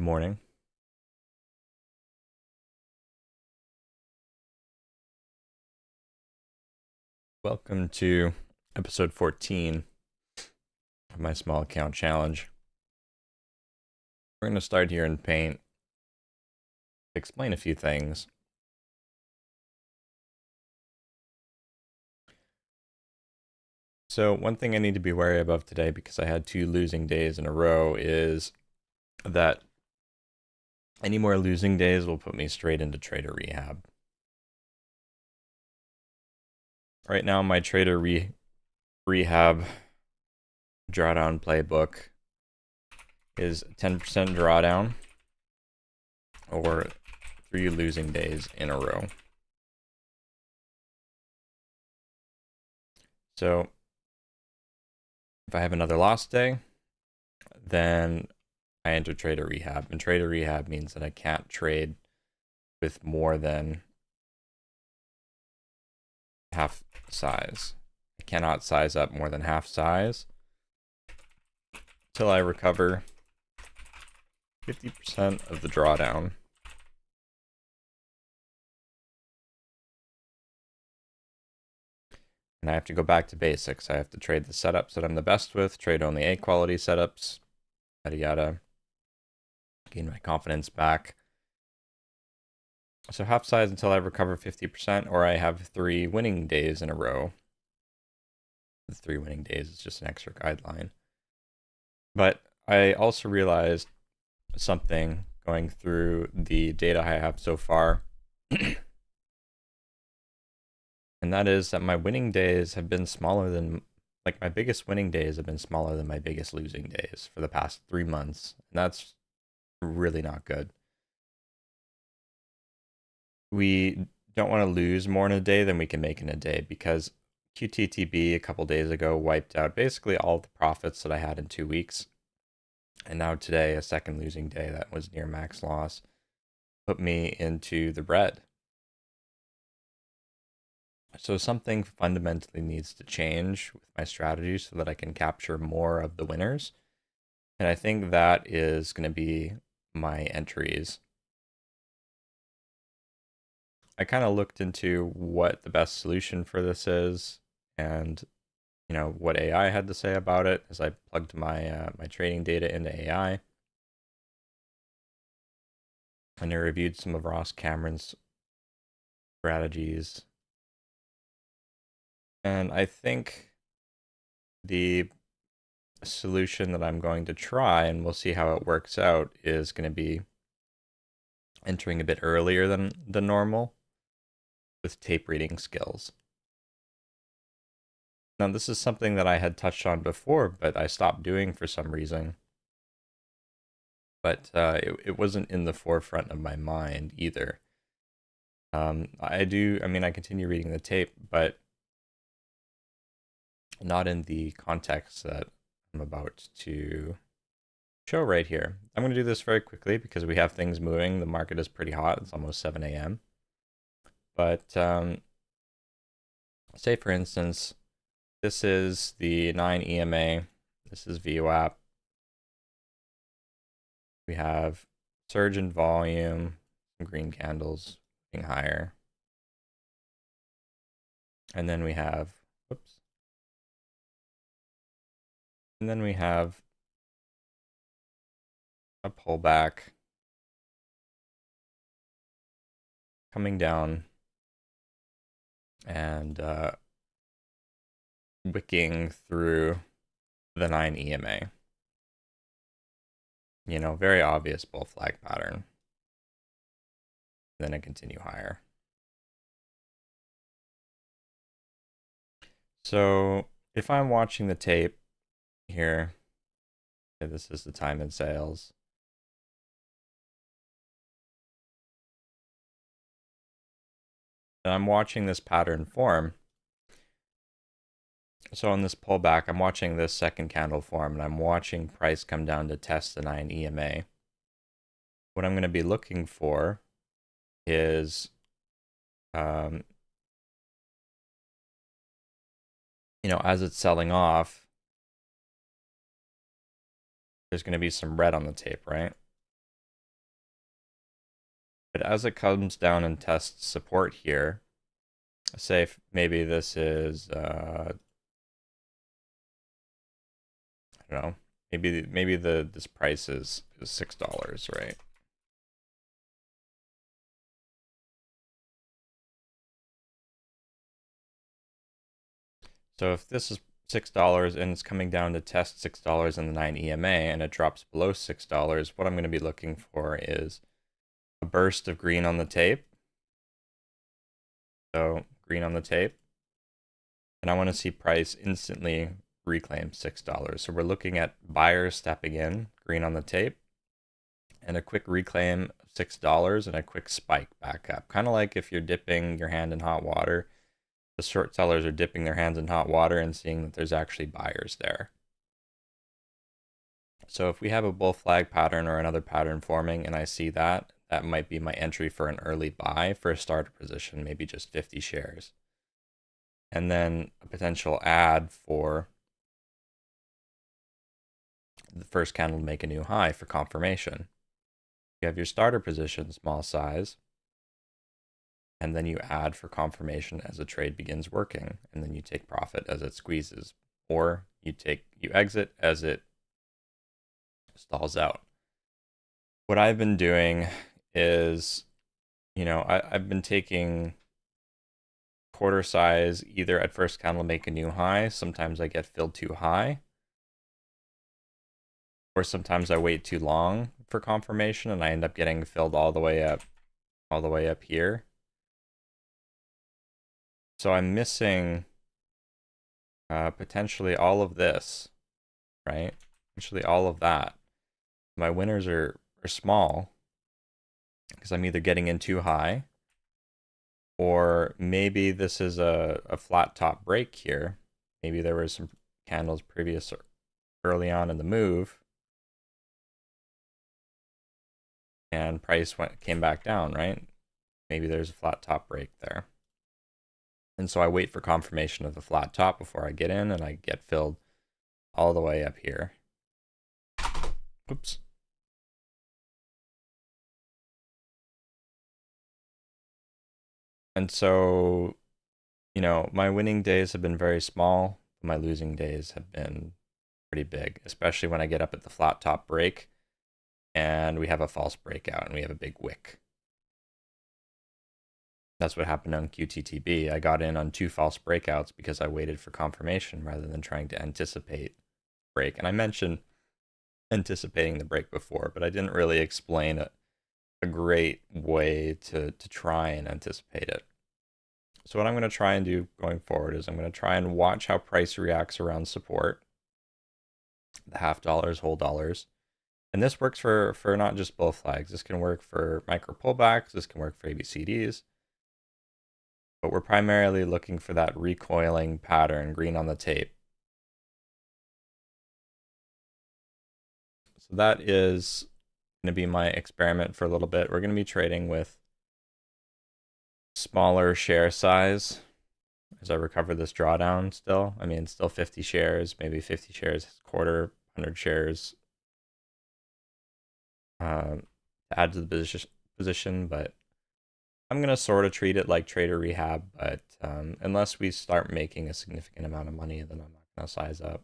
Good morning. Welcome to episode 14 of my small account challenge. We're going to start here in Paint, explain a few things. So one thing I need to be wary of today, because I had 2 losing days in a row, is that any more losing days will put me straight into trader rehab. Right now, my trader rehab drawdown playbook is 10% drawdown or 3 losing days in a row. So if I have another lost day, then I enter trader rehab, and trader rehab means that I can't trade with more than half size. I cannot size up more than half size till I recover 50% of the drawdown. And I have to go back to basics. I have to trade the setups that I'm the best with, trade only A quality setups, yada yada. Gain my confidence back. So half size until I recover 50%, or I have 3 winning days in a row. The 3 winning days is just an extra guideline. But I also realized something going through the data I have so far. And that is that my winning days have been smaller than, like, my biggest winning days have been smaller than my biggest losing days for the past 3 months. And that's really not good. We don't want to lose more in a day than we can make in a day, because QTTB a couple days ago wiped out basically all the profits that I had in 2 weeks. And now today, a second losing day that was near max loss put me into the red. So something fundamentally needs to change with my strategy so that I can capture more of the winners. And I think that is going to be my entries. I kind of looked into what the best solution for this is, and what AI had to say about it as I plugged my my trading data into AI. And I reviewed some of Ross Cameron's strategies. And I think the solution that I'm going to try, and we'll see how it works out, is going to be entering a bit earlier than the normal with tape reading skills. Now, this is something that I had touched on before, but I stopped doing for some reason. But it wasn't in the forefront of my mind either. I continue reading the tape, but not in the context that I'm about to show right here. I'm going to do this very quickly because we have things moving. The market is pretty hot. It's almost 7 a.m. But say, for instance, this is the 9 EMA. This is VWAP. We have surge in volume, some green candles being higher. And then we have, whoops. And then we have a pullback coming down and wicking through the 9 EMA. Very obvious bull flag pattern. Then I continue higher. So if I'm watching the tape here, okay, this is the time in sales. And I'm watching this pattern form. So on this pullback, I'm watching this second candle form, and I'm watching price come down to test the 9 EMA. What I'm going to be looking for is, as it's selling off, there's going to be some red on the tape, right? But as it comes down and tests support here, say maybe this is I don't know, maybe this price is $6, right? So if this is $6 and it's coming down to test $6 in the 9 EMA and it drops below $6, what I'm going to be looking for is a burst of green on the tape. So green on the tape. And I want to see price instantly reclaim $6. So we're looking at buyers stepping in, green on the tape, and a quick reclaim of $6 and a quick spike back up. Kind of like if you're dipping your hand in hot water. The short sellers are dipping their hands in hot water and seeing that there's actually buyers there. So if we have a bull flag pattern or another pattern forming and I see that, that might be my entry for an early buy for a starter position, maybe just 50 shares. And then a potential add for the first candle to make a new high for confirmation. You have your starter position, small size, and then you add for confirmation as the trade begins working, and then you take profit as it squeezes, or you exit as it stalls out. What I've been doing is, I've been taking quarter size either at first candle make a new high. Sometimes I get filled too high, or sometimes I wait too long for confirmation and I end up getting filled all the way up here. So I'm missing potentially all of this, right? Potentially all of that. My winners are small because I'm either getting in too high, or maybe this is a flat top break here. Maybe there were some candles previous early on in the move, and price came back down, right? Maybe there's a flat top break there. And so I wait for confirmation of the flat top before I get in, and I get filled all the way up here. Oops. And so, my winning days have been very small. My losing days have been pretty big, especially when I get up at the flat top break and we have a false breakout and we have a big wick. That's what happened on QTTB. I got in on 2 false breakouts because I waited for confirmation rather than trying to anticipate break. And I mentioned anticipating the break before, but I didn't really explain a great way to try and anticipate it. So what I'm going to try and do going forward is I'm going to try and watch how price reacts around support, the half dollars, whole dollars. And this works for not just bull flags. This can work for micro pullbacks. This can work for ABCDs. But we're primarily looking for that recoiling pattern, green on the tape. So that is going to be my experiment for a little bit. We're going to be trading with smaller share size as I recover this drawdown still. I mean, still 50 shares, maybe 50 shares, quarter, 100 shares to add to the position, but I'm going to sort of treat it like trader rehab, but unless we start making a significant amount of money, then I'm not going to size up.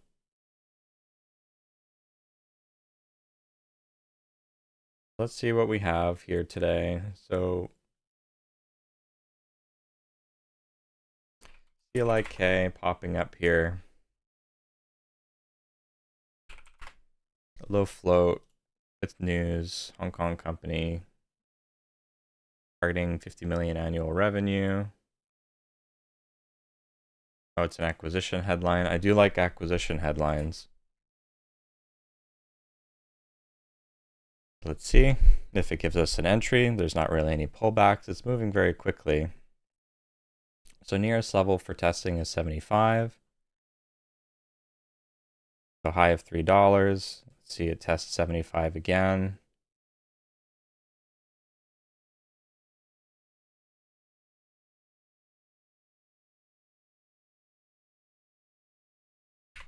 Let's see what we have here today. So CLIK popping up here. Low float with news, Hong Kong company targeting 50 million annual revenue. Oh, it's an acquisition headline. I do like acquisition headlines. Let's see if it gives us an entry. There's not really any pullbacks. It's moving very quickly. So nearest level for testing is 75. So high of $3. Let's see it test 75 again.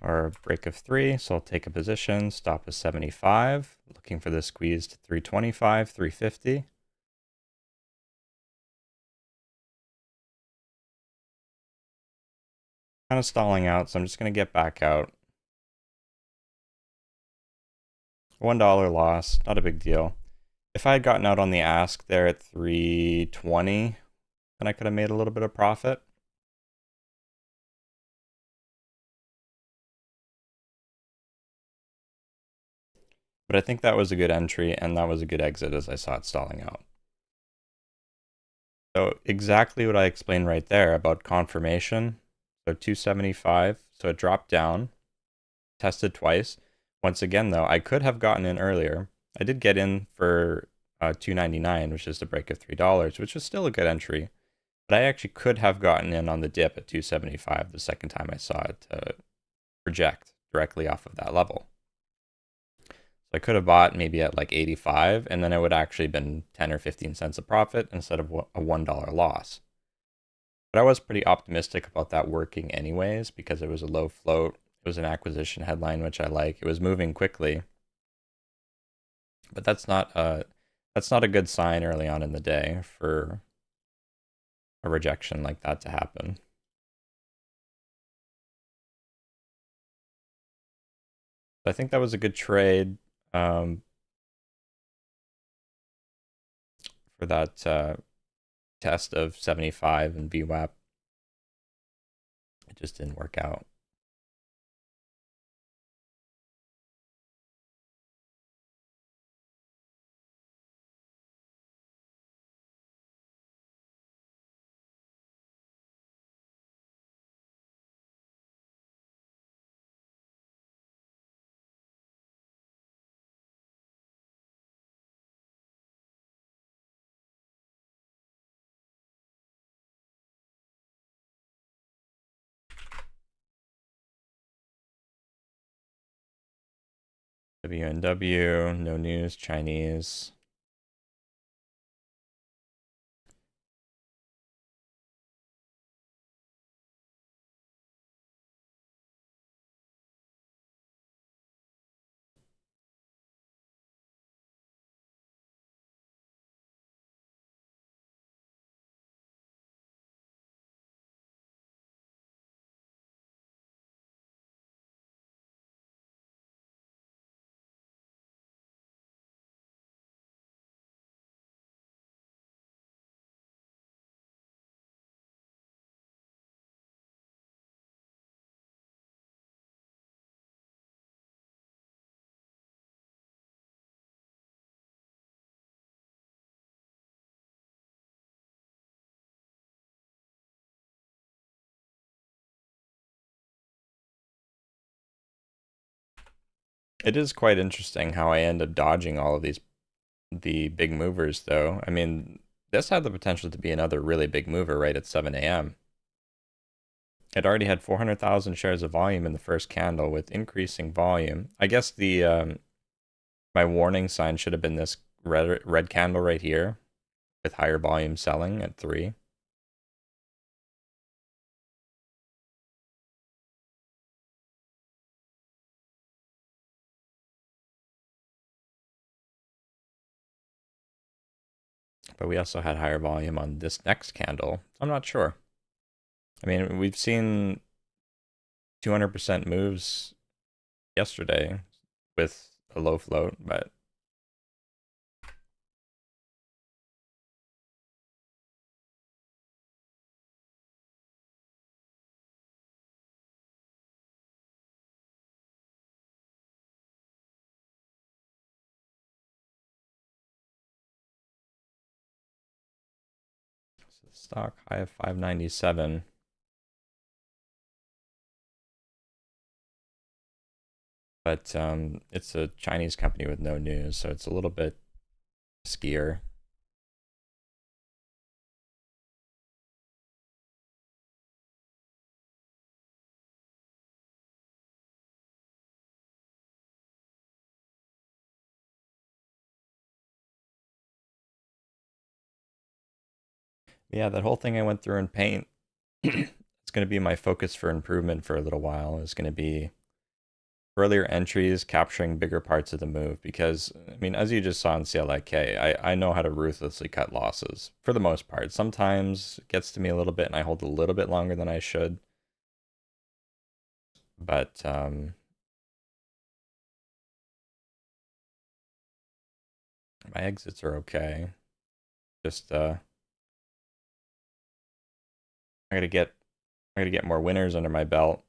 Or break of 3, so I'll take a position. Stop is 75. Looking for the squeeze to 325, 350. Kind of stalling out, so I'm just going to get back out. $1 loss, not a big deal. If I had gotten out on the ask there at 320, then I could have made a little bit of profit. But I think that was a good entry, and that was a good exit as I saw it stalling out. So exactly what I explained right there about confirmation. So 275, so it dropped down, tested twice. Once again, though, I could have gotten in earlier. I did get in for 299, which is the break of $3, which is still a good entry. But I actually could have gotten in on the dip at 275 the second time I saw it project directly off of that level. So I could have bought maybe at like 85, and then it would actually been 10 or 15 cents of profit instead of a $1 loss. But I was pretty optimistic about that working anyways because it was a low float. It was an acquisition headline, which I like. It was moving quickly. But that's not a good sign early on in the day for a rejection like that to happen. I think that was a good trade for that test of 75 and VWAP. It just didn't work out. WNW, no news, Chinese. It is quite interesting how I end up dodging all of the big movers though. I mean, this had the potential to be another really big mover right at 7 a.m. It already had 400,000 shares of volume in the first candle with increasing volume. I guess the my warning sign should have been this red candle right here with higher volume selling at 3. But we also had higher volume on this next candle. I'm not sure. I mean, we've seen 200% moves yesterday with a low float, but so the stock high of 597. But it's a Chinese company with no news, so it's a little bit skier. Yeah, that whole thing I went through in Paint, it's going to be my focus for improvement for a little while. Is going to be earlier entries capturing bigger parts of the move because, I mean, as you just saw in CLIK, I know how to ruthlessly cut losses for the most part. Sometimes it gets to me a little bit and I hold a little bit longer than I should. but my exits are okay. Just I gotta get I gotta get more winners under my belt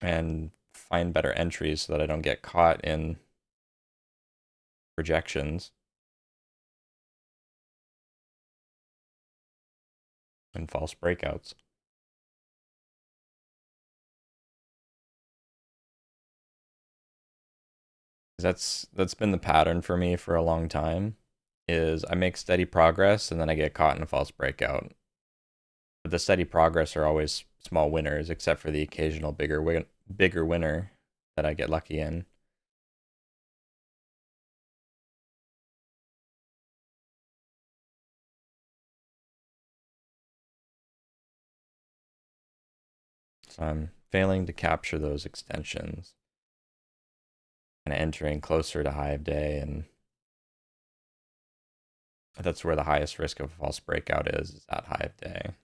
and find better entries so that I don't get caught in projections and false breakouts. That's been the pattern for me for a long time. Is I make steady progress and then I get caught in a false breakout. But the steady progress are always small winners, except for the occasional bigger winner that I get lucky in. So I'm failing to capture those extensions and entering closer to high of day, and that's where the highest risk of a false breakout is at high of day.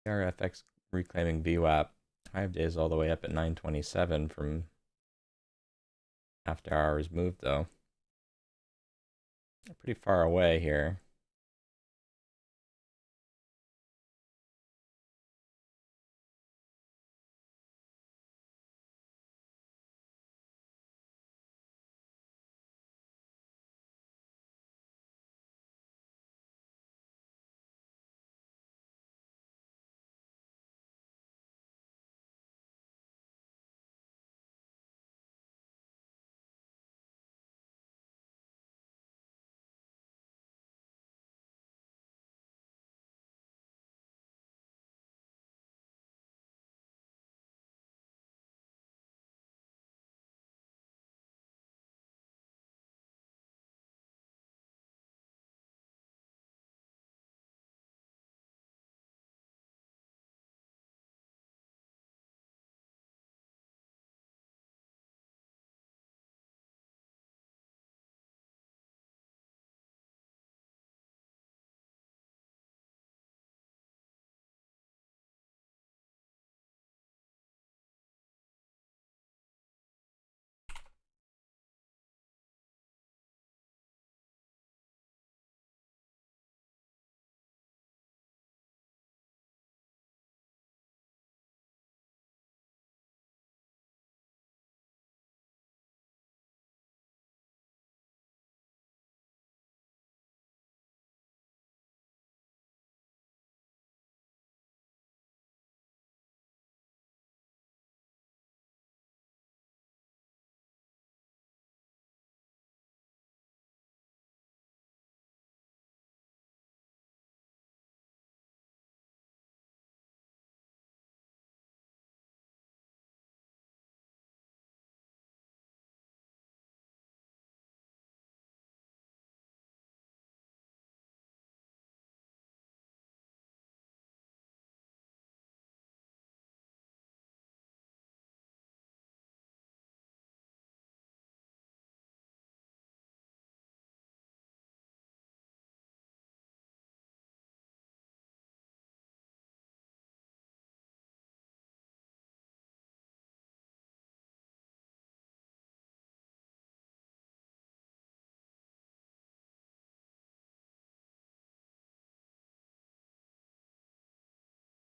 RFX reclaiming VWAP. High of days all the way up at 927 from after hours moved though. Pretty far away here.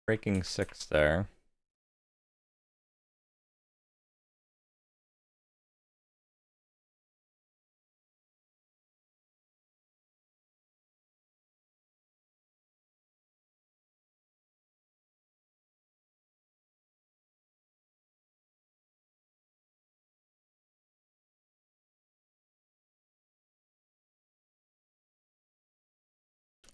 Breaking 6 there.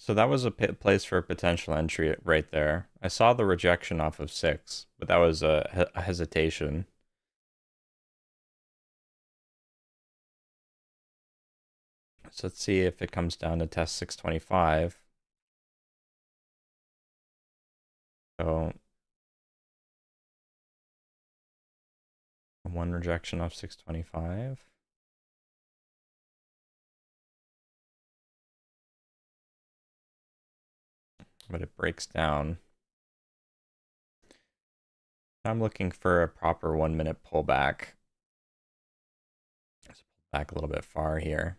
So that was a place for a potential entry right there. I saw the rejection off of 6, but that was a hesitation. So let's see if it comes down to test 625. So one rejection off 625. But it breaks down. I'm looking for a proper 1-minute pullback. Let's pull back a little bit far here.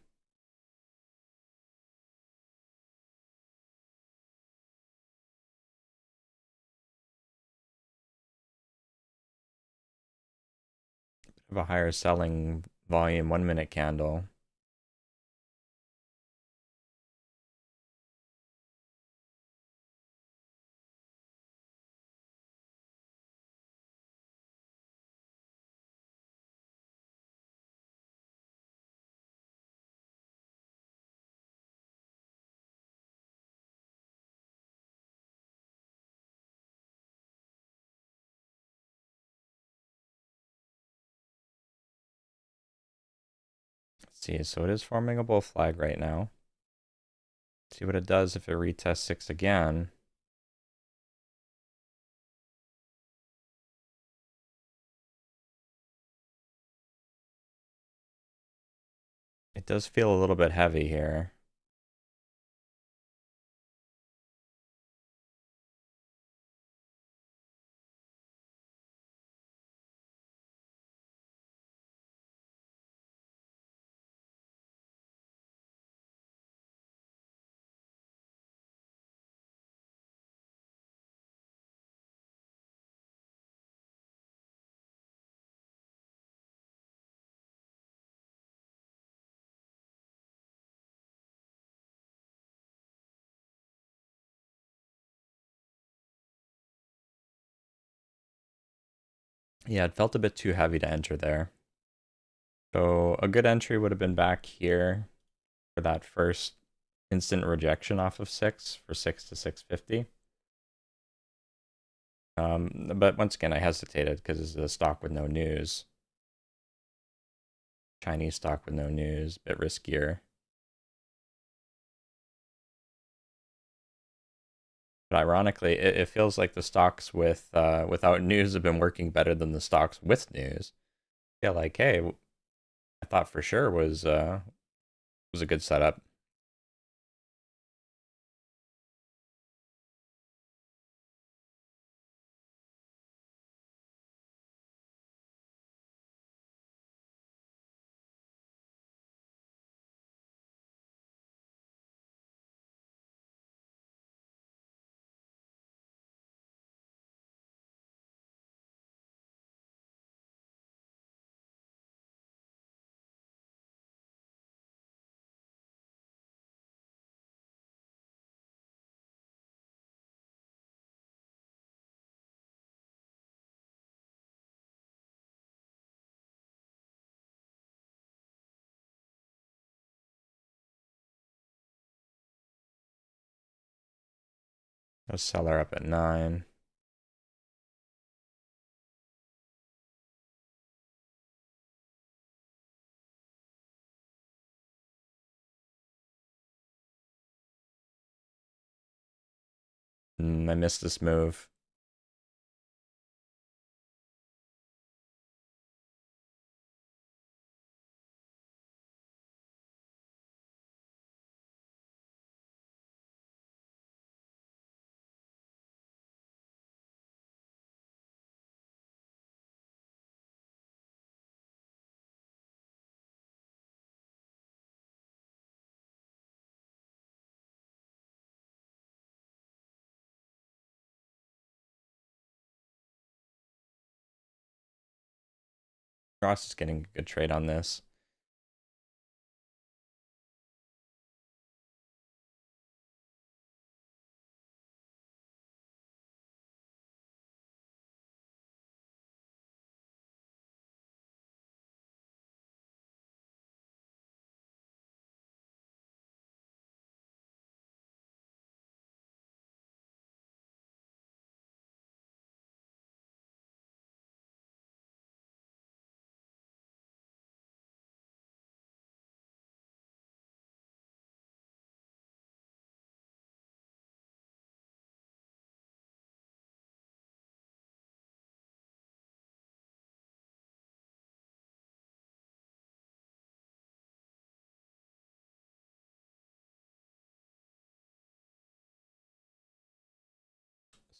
Bit of a higher selling volume 1-minute candle. Let's see, so it is forming a bull flag right now. See what it does if it retests 6 again. It does feel a little bit heavy here. Yeah, it felt a bit too heavy to enter there. So a good entry would have been back here for that first instant rejection off of 6 for 6 to 650. But once again, I hesitated because it's a stock with no news. Chinese stock with no news, a bit riskier. But ironically, it feels like the stocks with without news have been working better than the stocks with news. Yeah, like, hey, I thought for sure was a good setup. A seller up at 9. I missed this move. Ross is getting a good trade on this.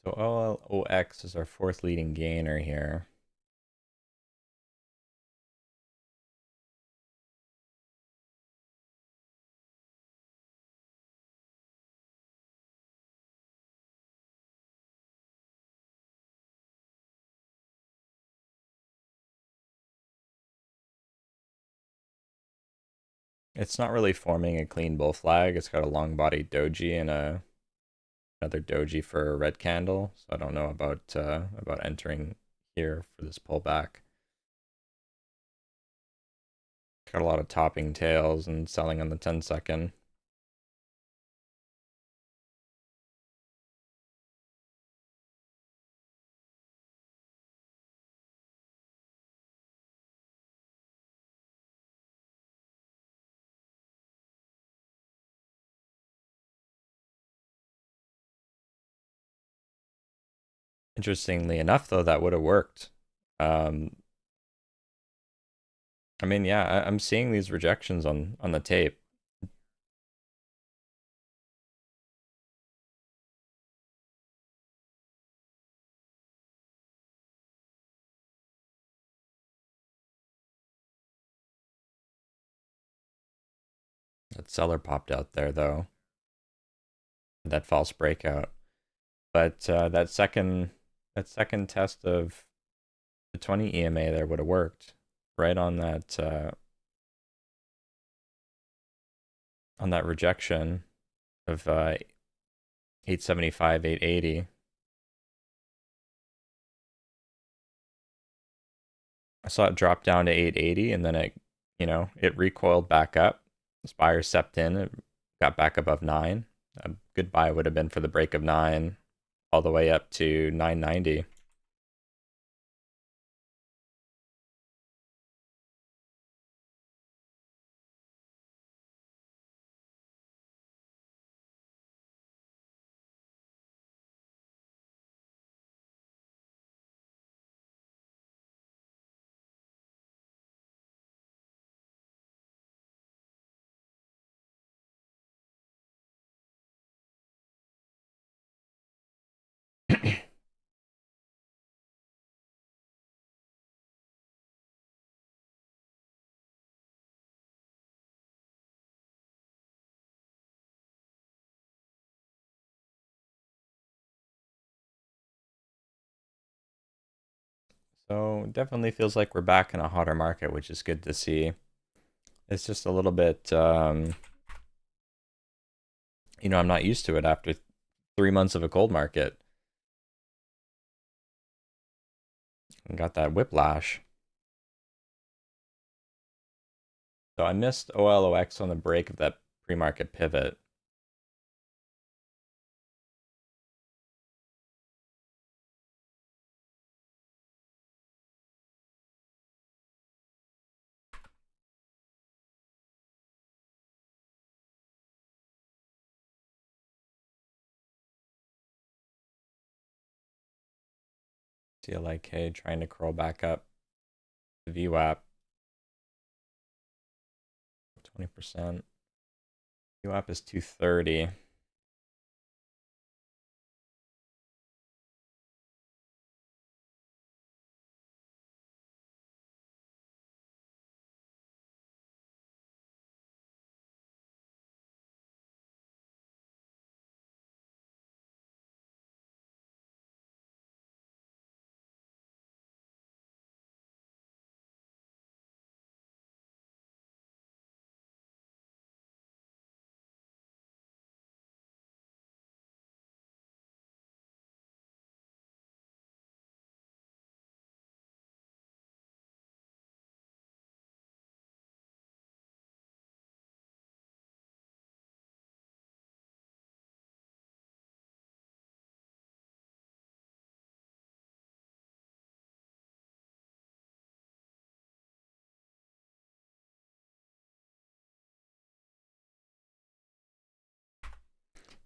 So OLOX is our fourth leading gainer here. It's not really forming a clean bull flag. It's got a long body doji and another doji for a red candle. So I don't know about entering here for this pullback. Got a lot of topping tails and selling on the 10-second. Interestingly enough, though, that would have worked. I mean, yeah, I'm seeing these rejections on the tape. That seller popped out there though. That false breakout. But that second test of the 20 EMA there would have worked right on that rejection of 875, 880. I saw it drop down to 880 and then it recoiled back up. This buyer stepped in, it got back above 9. A good buy would have been for the break of 9 all the way up to 990. So definitely feels like we're back in a hotter market, which is good to see. It's just a little bit, I'm not used to it after 3 months of a cold market. I got that whiplash. So I missed OLOX on the break of that pre-market pivot. CLIK trying to curl back up. The VWAP 20%. VWAP is 230.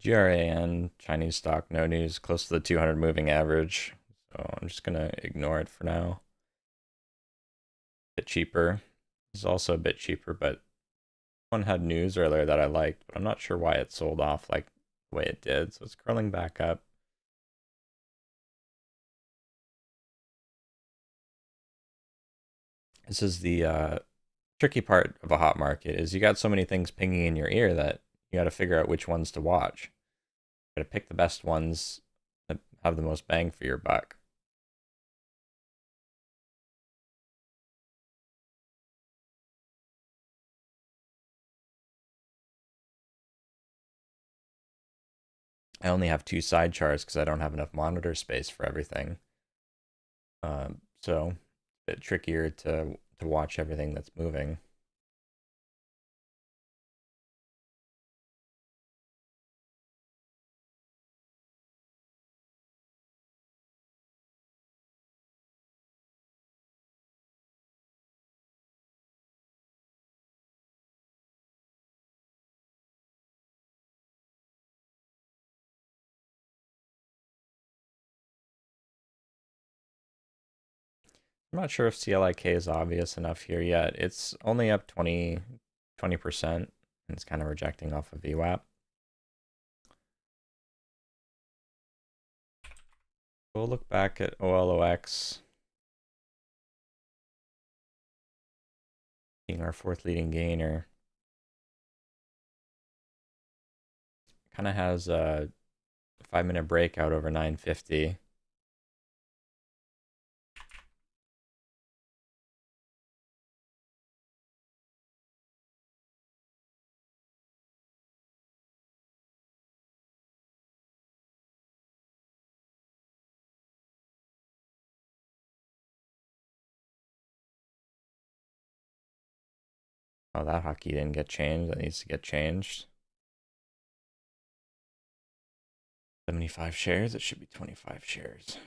GRAN, Chinese stock, no news, close to the 200 moving average. So I'm just gonna ignore it for now. Bit cheaper. This is also a bit cheaper, but one had news earlier that I liked, but I'm not sure why it sold off like the way it did. So it's curling back up. This is the tricky part of a hot market is you got so many things pinging in your ear that you got to figure out which ones to watch. You got to pick the best ones that have the most bang for your buck. I only have two side charts because I don't have enough monitor space for everything. So a bit trickier to watch everything that's moving. I'm not sure if CLIK is obvious enough here yet. It's only up 20%, and it's kind of rejecting off of VWAP. We'll look back at OLOX being our fourth leading gainer. Kind of has a 5-minute breakout over 950. Oh, that hockey didn't get changed. That needs to get changed. 75 shares. It should be 25 shares.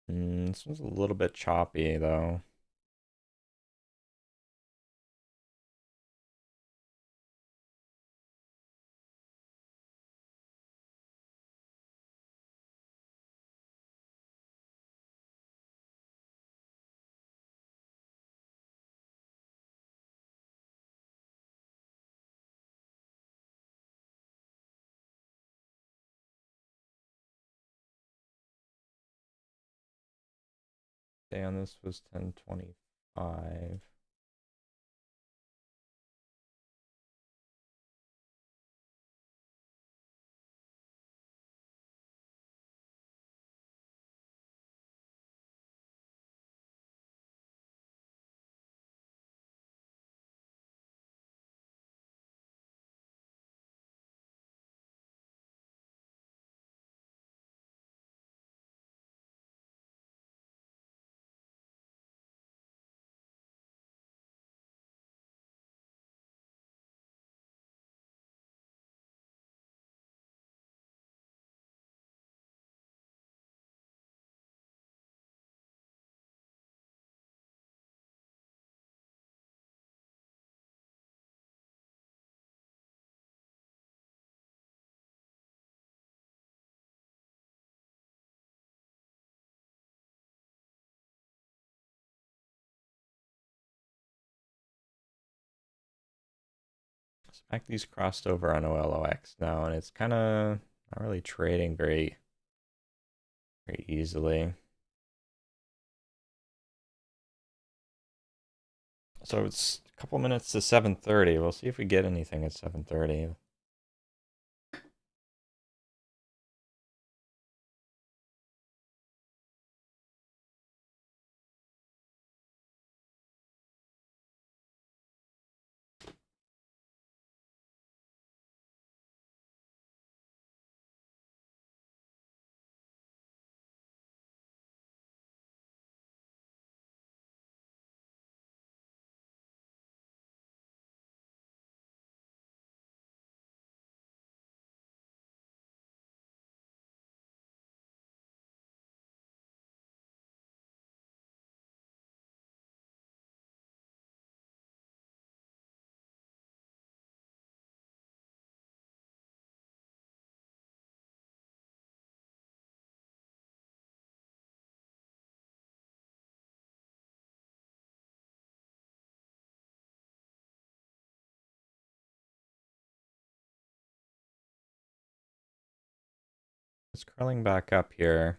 This one's a little bit choppy though. Day on this was 1025. SmackD's crossed over on OLOX now, and it's kind of not really trading very easily. So it's a couple minutes to 7:30. We'll see if we get anything at 7:30. It's curling back up here.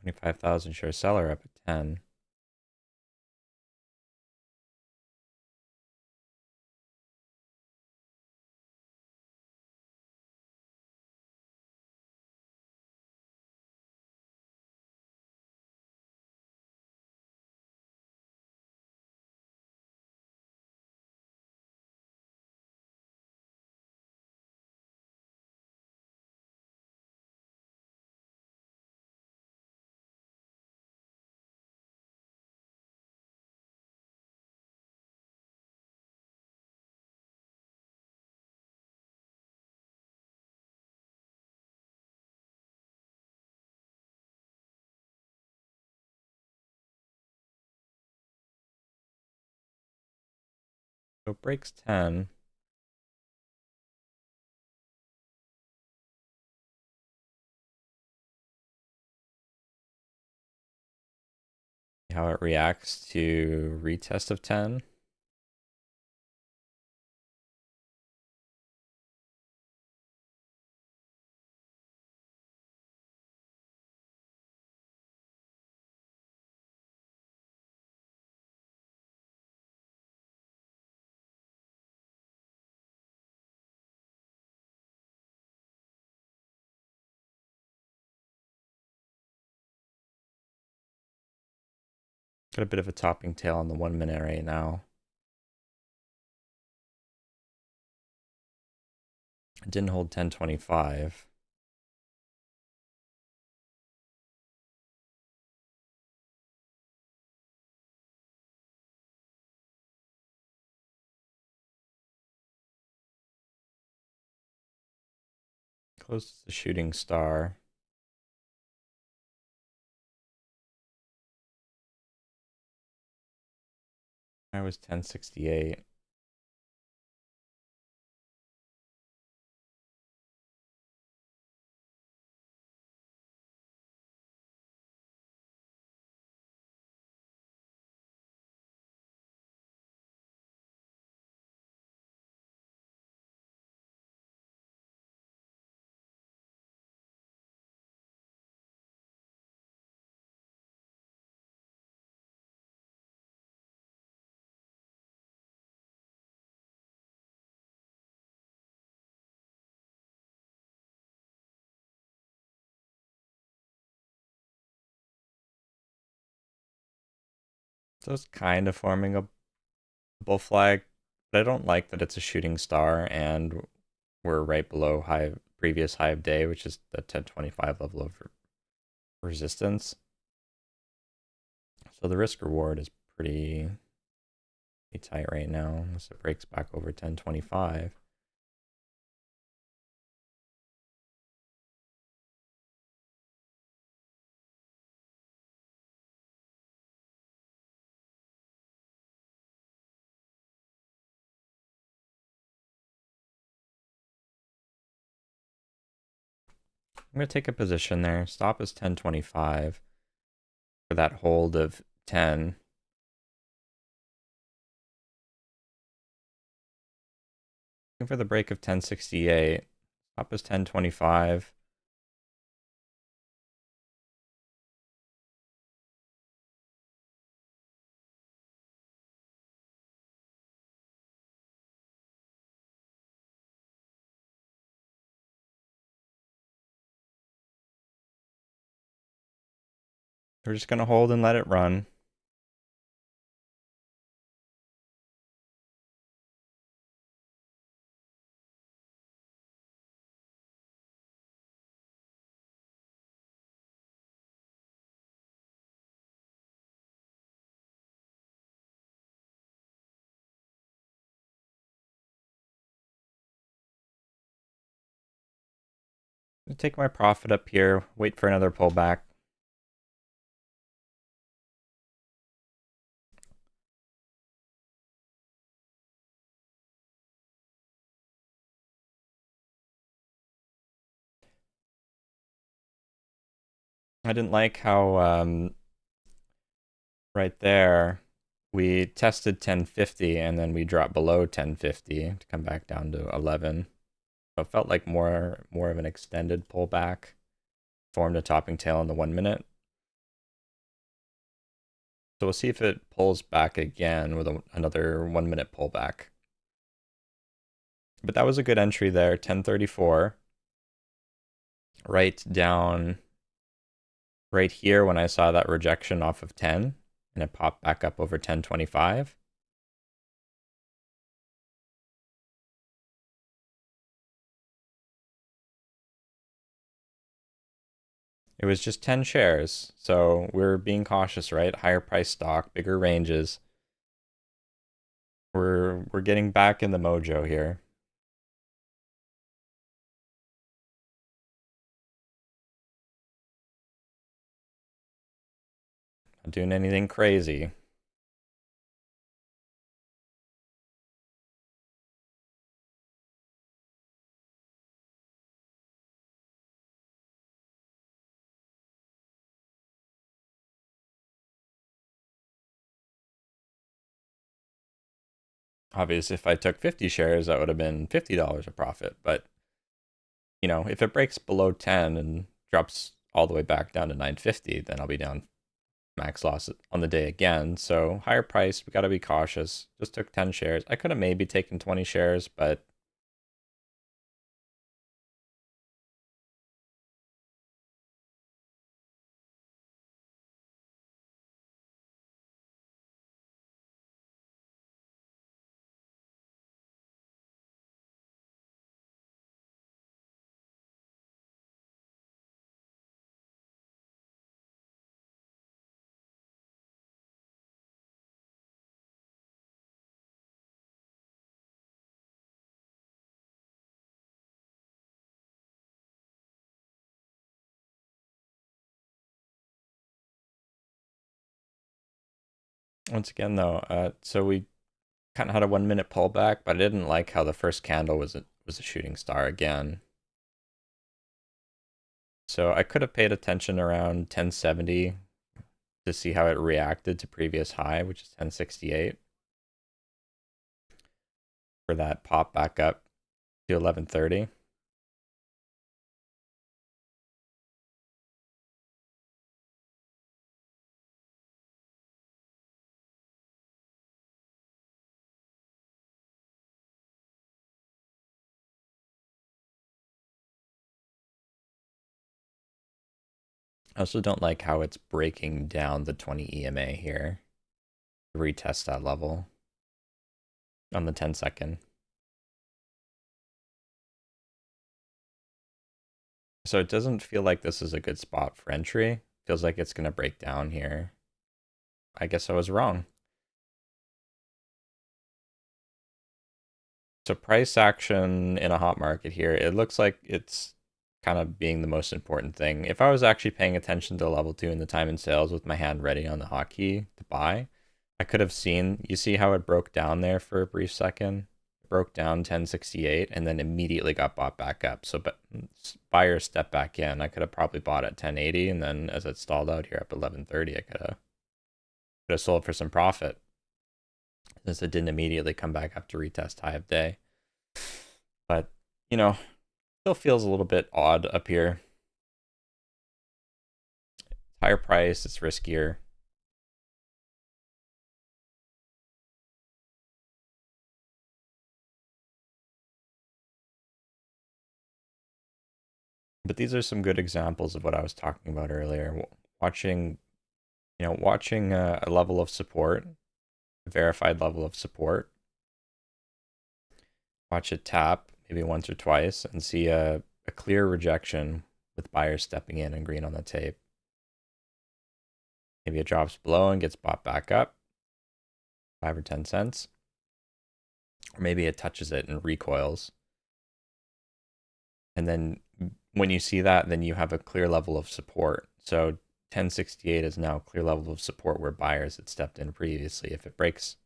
$25,000 share seller up at 10. So it breaks 10. How it reacts to retest of 10. Got a bit of a topping tail on the 1 minute right now. It didn't hold 1025. Close to the shooting star. I was 1068. So it's kind of forming a bull flag, but I don't like that it's a shooting star and we're right below previous high of day, which is the 1025 level of resistance. So the risk reward is pretty tight right now, unless it breaks back over 1025. I'm going to take a position there. Stop is 1025 for that hold of 10. Looking for the break of 1068. Stop is 1025. We're just going to hold and let it run. Take my profit up here, wait for another pullback. I didn't like how right there we tested 1050 and then we dropped below 1050 to come back down to 11. So it felt like more of an extended pullback, formed a topping tail in the 1 minute. So we'll see if it pulls back again with another 1 minute pullback. But that was a good entry there, 1034. Right down right here when I saw that rejection off of 10 and it popped back up over 1025. It was just 10 shares, so we're being cautious, right? Higher price stock, bigger ranges. We're getting back in the mojo here. Not doing anything crazy. Obviously, if I took 50 shares, that would have been $50 a profit. But, you know, if it breaks below 10 and drops all the way back down to 950, then I'll be down max loss on the day again. So higher price, we got to be cautious. Just took 10 shares. I could have maybe taken 20 shares, but once again though, so we kind of had a 1 minute pullback, but I didn't like how the first candle was a shooting star again. So I could have paid attention around 1070 to see how it reacted to previous high, which is 1068, for that pop back up to 1130. I also don't like how it's breaking down the 20 EMA here. Retest that level on the 10-second. So it doesn't feel like this is a good spot for entry. Feels like it's going to break down here. I guess I was wrong. So price action in a hot market here, it looks like it's kind of being the most important thing. If I was actually paying attention to level 2 in the time and sales with my hand ready on the hotkey to buy, I could have seen, you see how it broke down there for a brief second? It broke down 1068 and then immediately got bought back up. So buyers stepped back in. I could have probably bought at 1080 and then as it stalled out here up 1130, I could have sold for some profit. Since it didn't immediately come back up to retest high of day. But, you know, still feels a little bit odd up here. Higher price, it's riskier. But these are some good examples of what I was talking about earlier. Watching a level of support, a verified level of support. Watch it tap maybe once or twice and see a clear rejection with buyers stepping in and green on the tape. Maybe it drops below and gets bought back up, 5 or 10 cents. Or maybe it touches it and recoils. And then when you see that, then you have a clear level of support. So 1068 is now a clear level of support where buyers had stepped in previously. If it breaks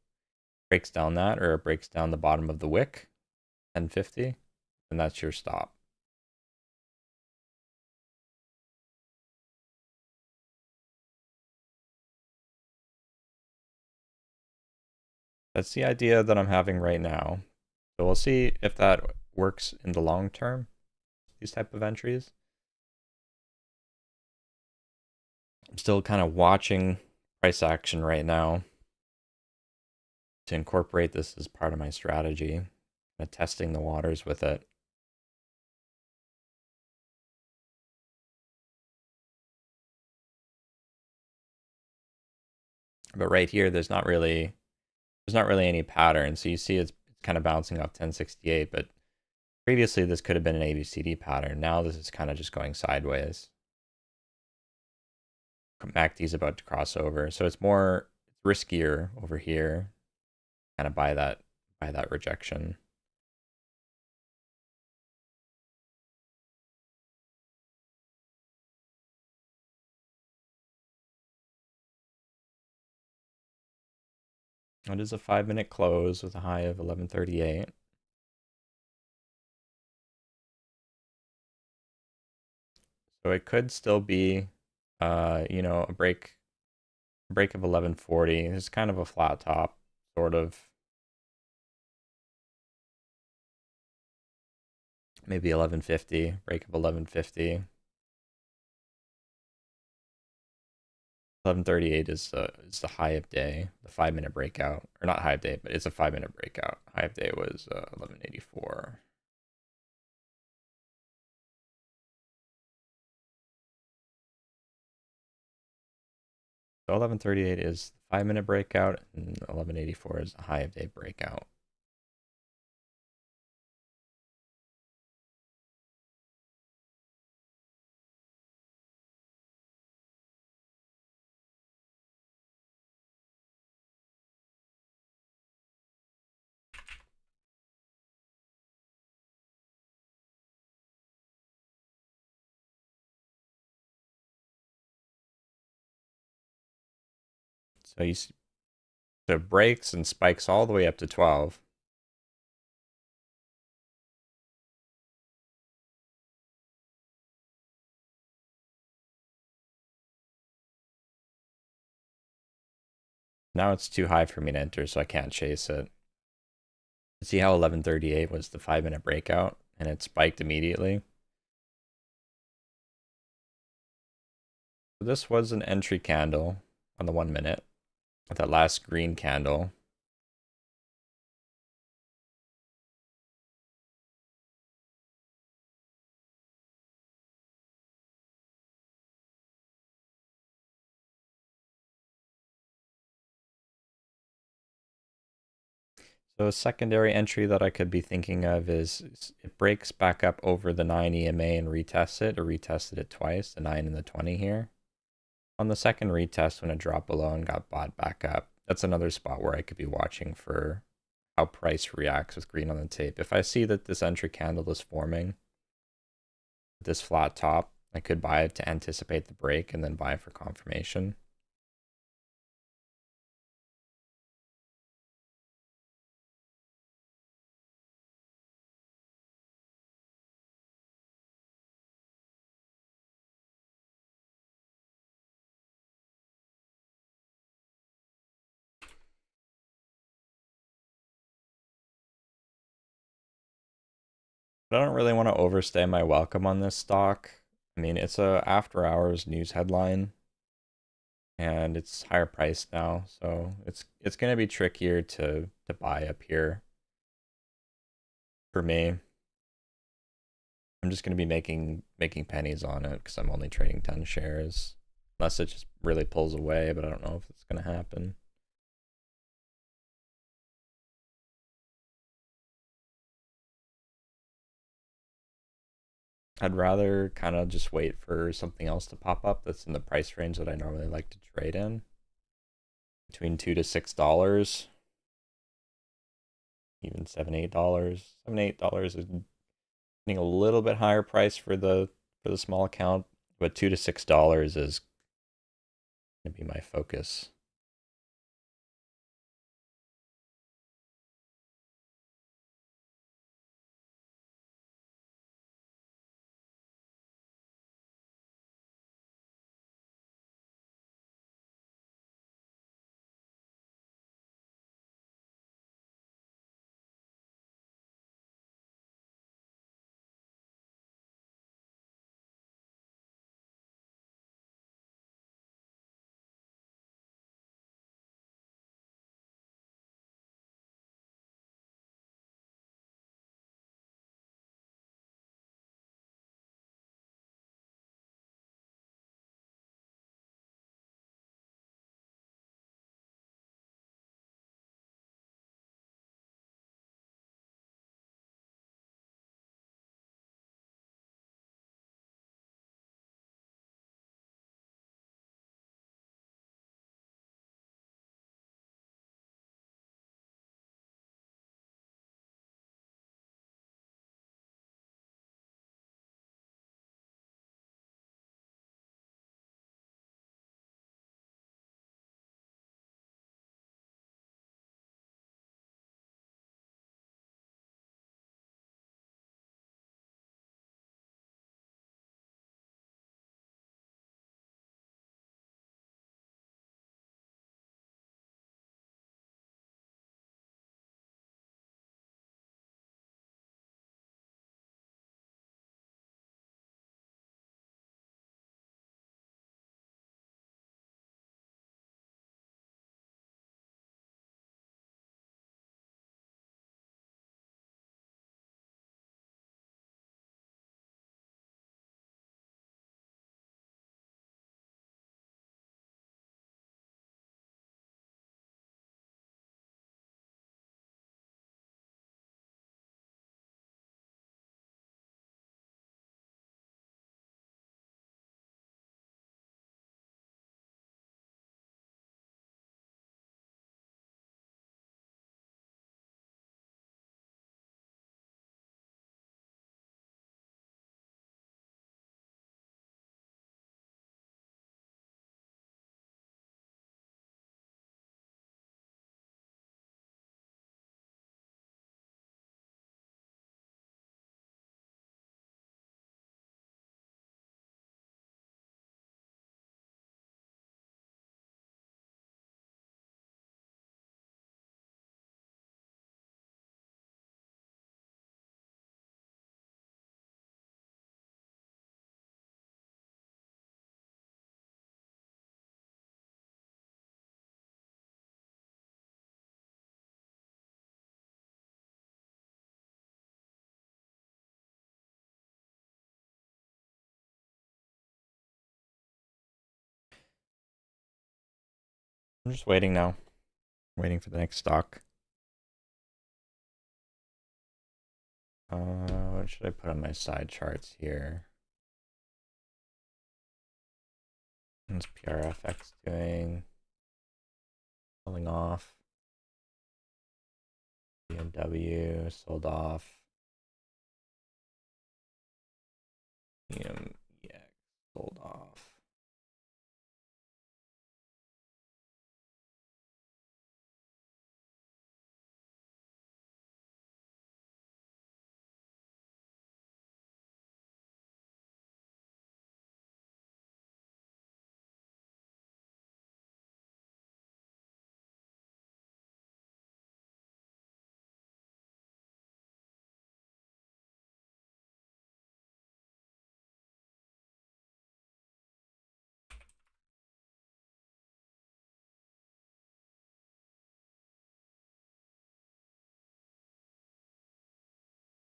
down that, or it breaks down the bottom of the wick, 1050, then that's your stop. That's the idea that I'm having right now. So we'll see if that works in the long term, these type of entries. I'm still kind of watching price action right now to incorporate this as part of my strategy, kind of testing the waters with it. But right here, there's not really any pattern. So you see it's kind of bouncing off 1068, but previously this could have been an ABCD pattern. Now this is kind of just going sideways. MACD is about to cross over, so it's more riskier over here, kind of by that rejection. It is a 5-minute close with a high of 1138. So it could still be, you know, a break of 1140. It's kind of a flat top, sort of. Maybe 1150, break of 1150. 1138 is the high of day, the 5-minute breakout, or not high of day, but it's a 5-minute breakout. High of day was 1184. So 1138 is the 5-minute breakout, and 1184 is the high of day breakout. So you see, so it breaks and spikes all the way up to 12. Now it's too high for me to enter, so I can't chase it. See how 1138 was the 5-minute breakout, and it spiked immediately? So this was an entry candle on the 1 minute, with that last green candle. So a secondary entry that I could be thinking of is it breaks back up over the 9 EMA and retests it, or retested it twice, the 9 and the 20 here. On the second retest, when it dropped below and got bought back up, that's another spot where I could be watching for how price reacts with green on the tape. If I see that this entry candle is forming, this flat top, I could buy it to anticipate the break and then buy for confirmation. But I don't really want to overstay my welcome on this stock. I mean, it's a after hours news headline and it's higher priced now, so it's going to be trickier to buy up here for me. I'm just going to be making pennies on it because I'm only trading 10 shares, unless it just really pulls away, but I don't know if it's going to happen. I'd rather kind of just wait for something else to pop up that's in the price range that I normally like to trade in, between $2 to $6, even $7, $8 is getting a little bit higher price for the small account, but $2 to $6 is going to be my focus. I'm just waiting now. Waiting for the next stock. What should I put on my side charts here? What's PRFX doing? Selling off. BMW sold off. EMEX sold off.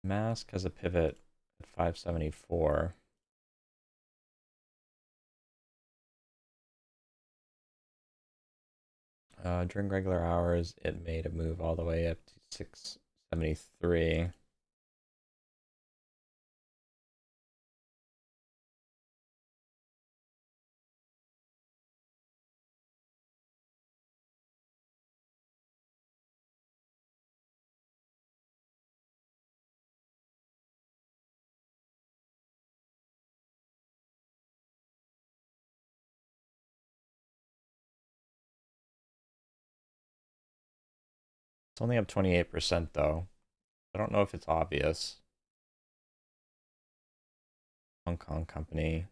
Mask has a pivot at 574. During regular hours, it made a move all the way up to 673. It's only up 28% though. I don't know if it's obvious. Hong Kong company.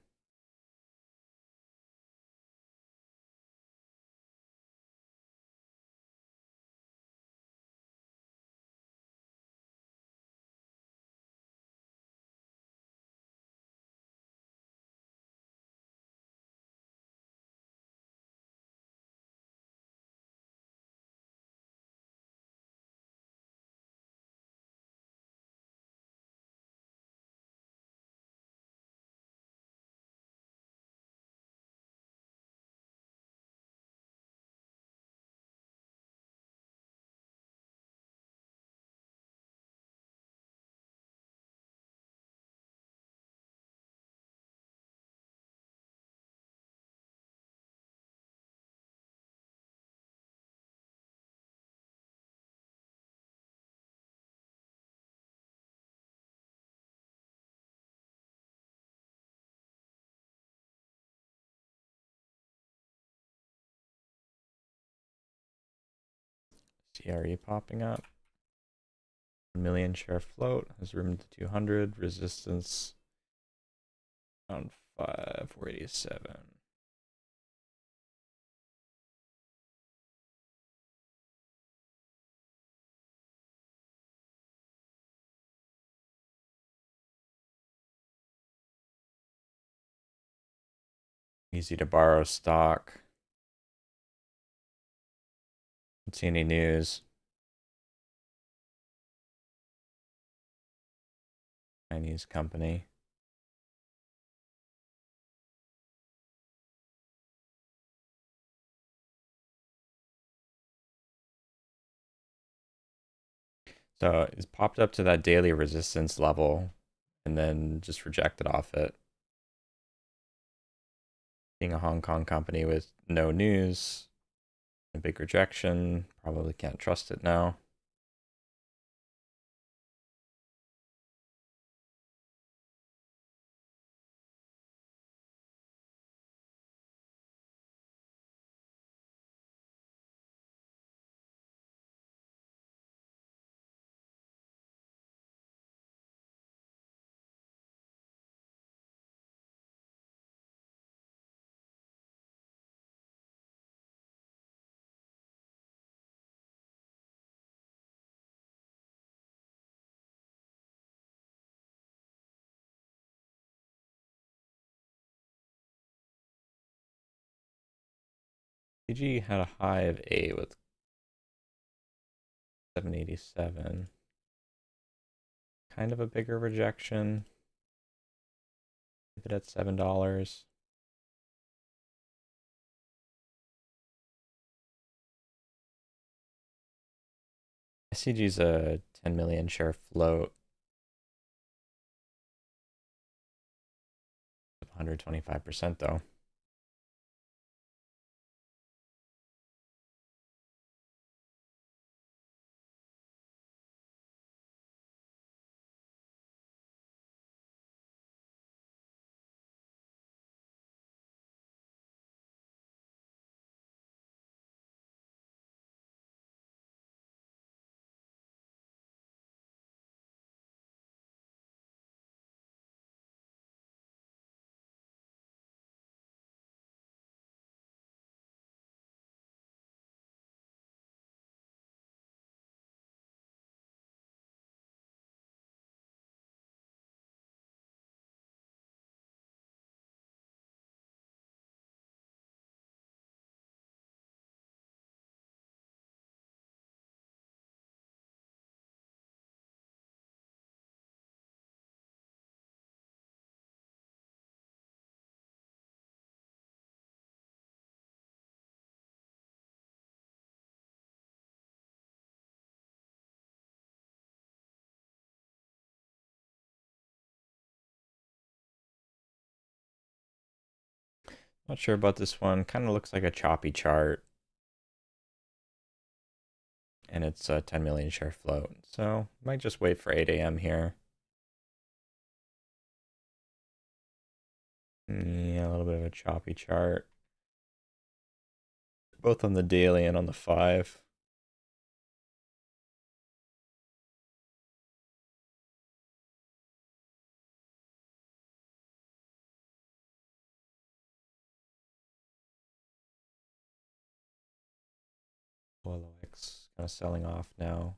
CRE popping up. 1 million share float has room to 200. Resistance around 487. Easy to borrow stock. Don't see any news. Chinese company. So it's popped up to that daily resistance level and then just rejected off it. Being a Hong Kong company with no news, a big rejection, probably can't trust it now. CG had a high of 8 with 787. Kind of a bigger rejection. Keep it at $7. SCG's a 10 million share float. 125% though. Not sure about this one. Kind of looks like a choppy chart. And it's a 10 million share float. So might just wait for 8 a.m. here. Yeah, a little bit of a choppy chart. Both on the daily and on the 5. OLX kind of selling off now.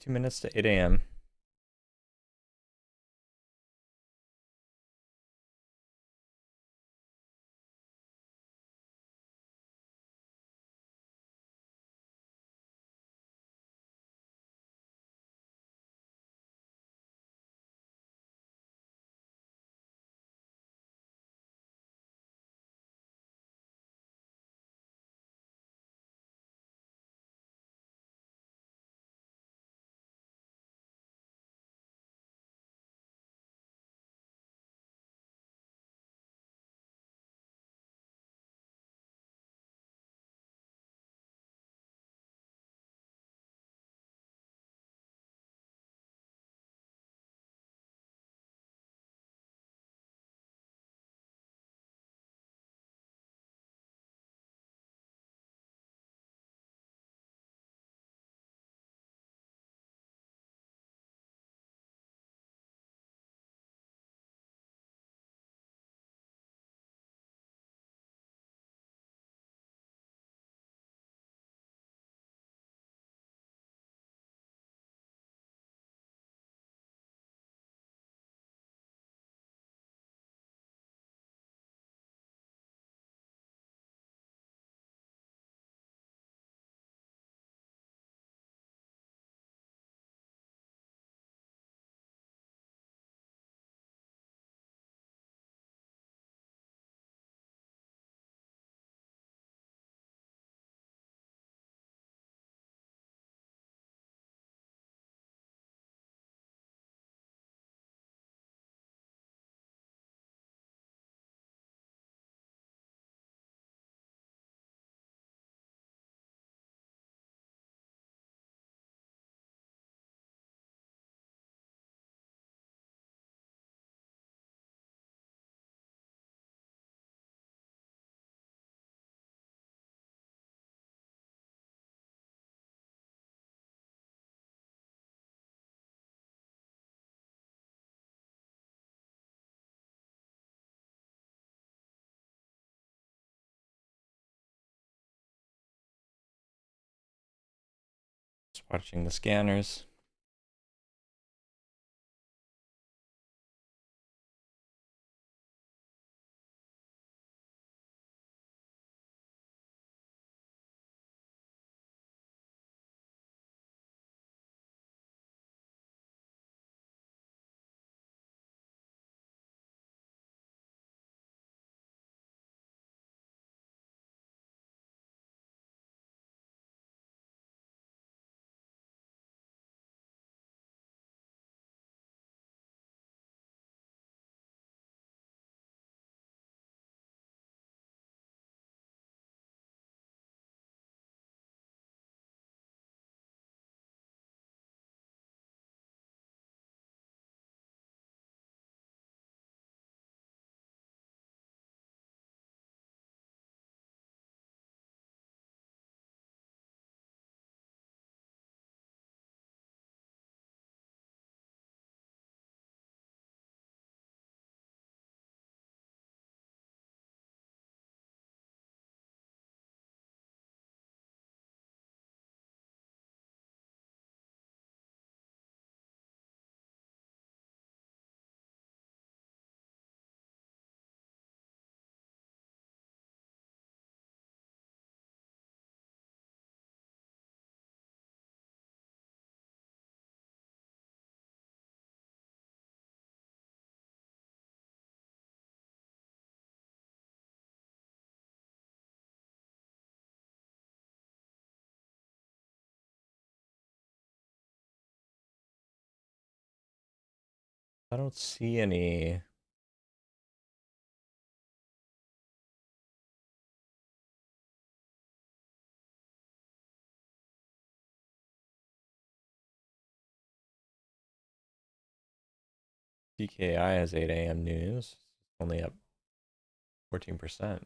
2 minutes to 8 a.m. Just watching the scanners. I don't see any. DKI has 8 a.m. news. Only up 14%.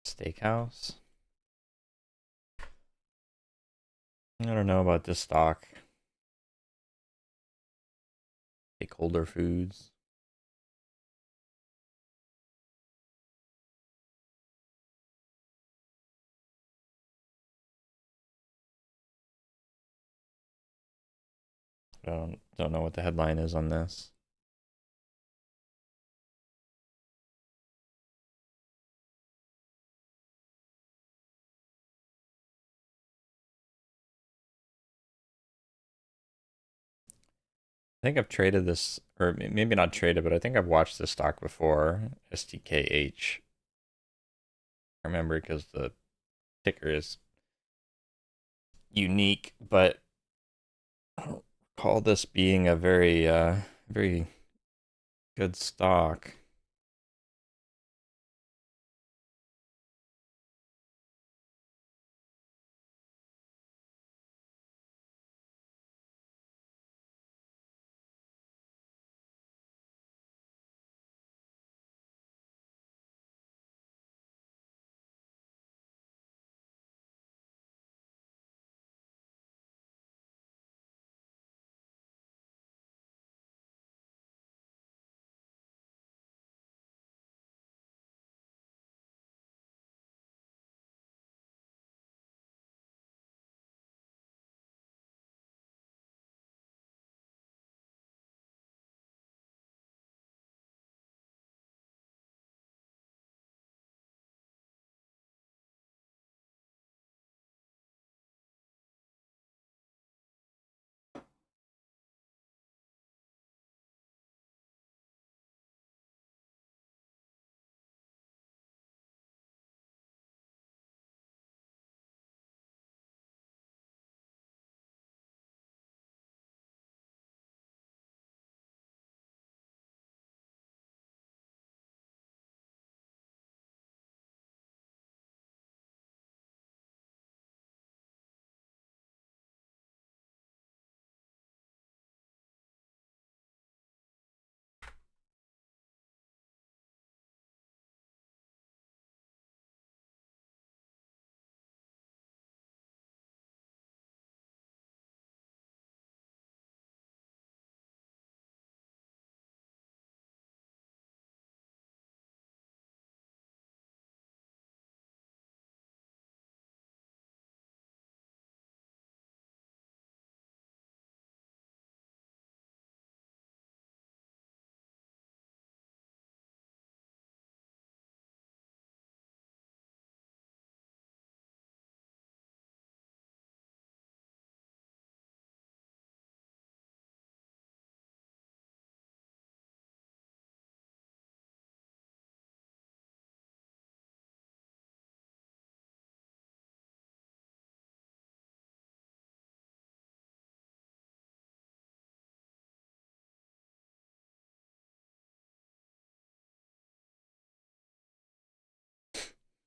Steakhouse. I don't know about this stock. Stakeholder Foods. Don't know what the headline is on this. I think I've traded this, or maybe not traded, but I think I've watched this stock before. STKH. I remember because the ticker is unique, but I don't recall this being a very good stock.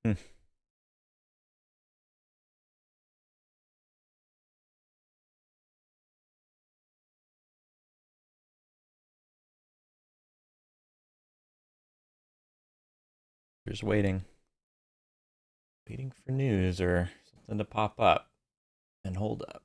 Hmm. Just waiting for news or something to pop up and hold up.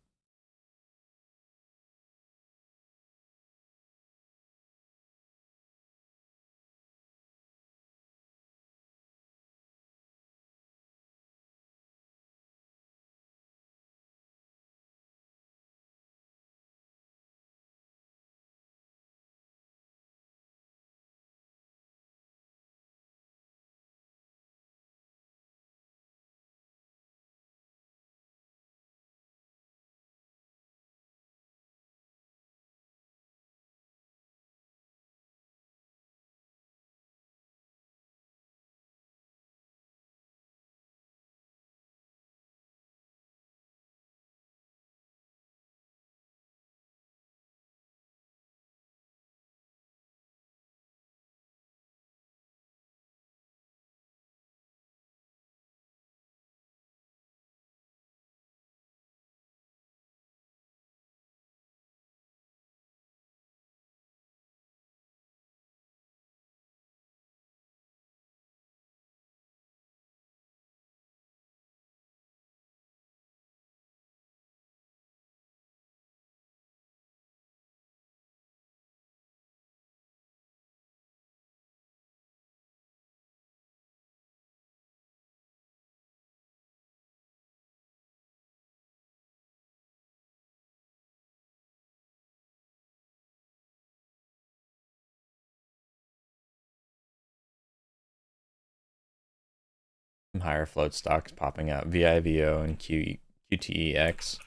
Some higher float stocks popping out. VIVO and QTEX.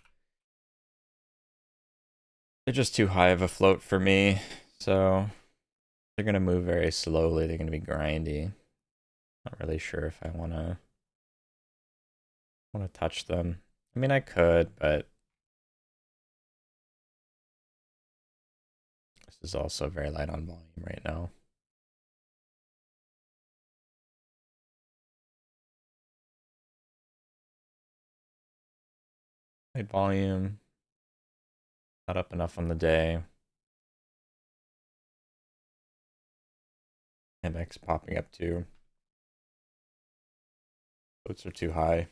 They're just too high of a float for me, so they're gonna move very slowly. They're gonna be grindy. Not really sure if I wanna touch them. I mean, I could, but this is also very light on volume right now. Light volume. Not up enough on the day. MX popping up too. Floats are too high.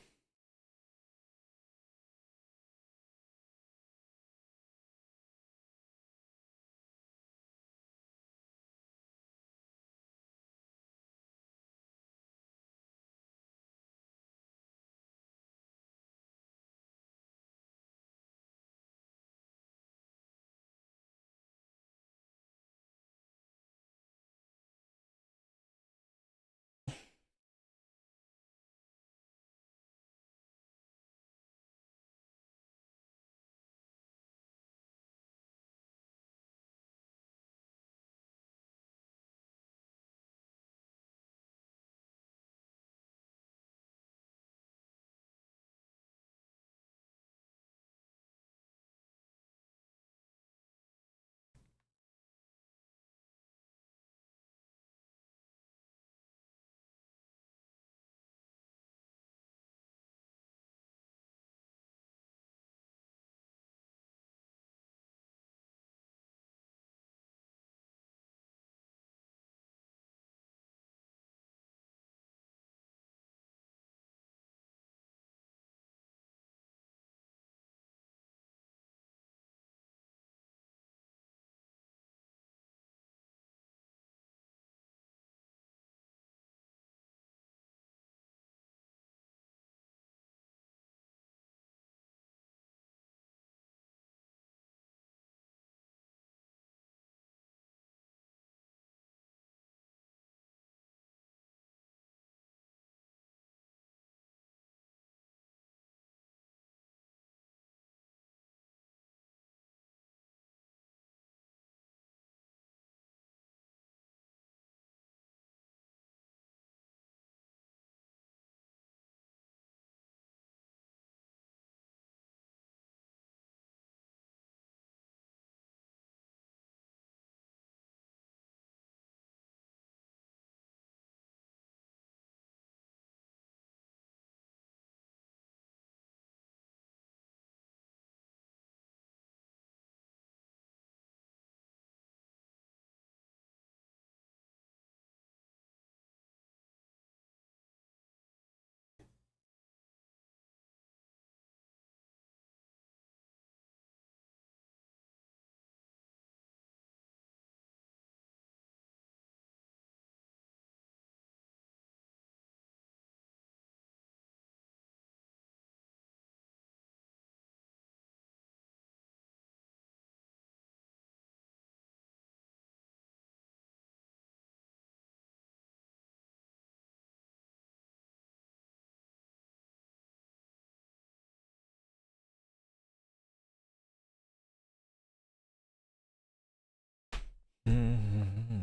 Mm-hmm.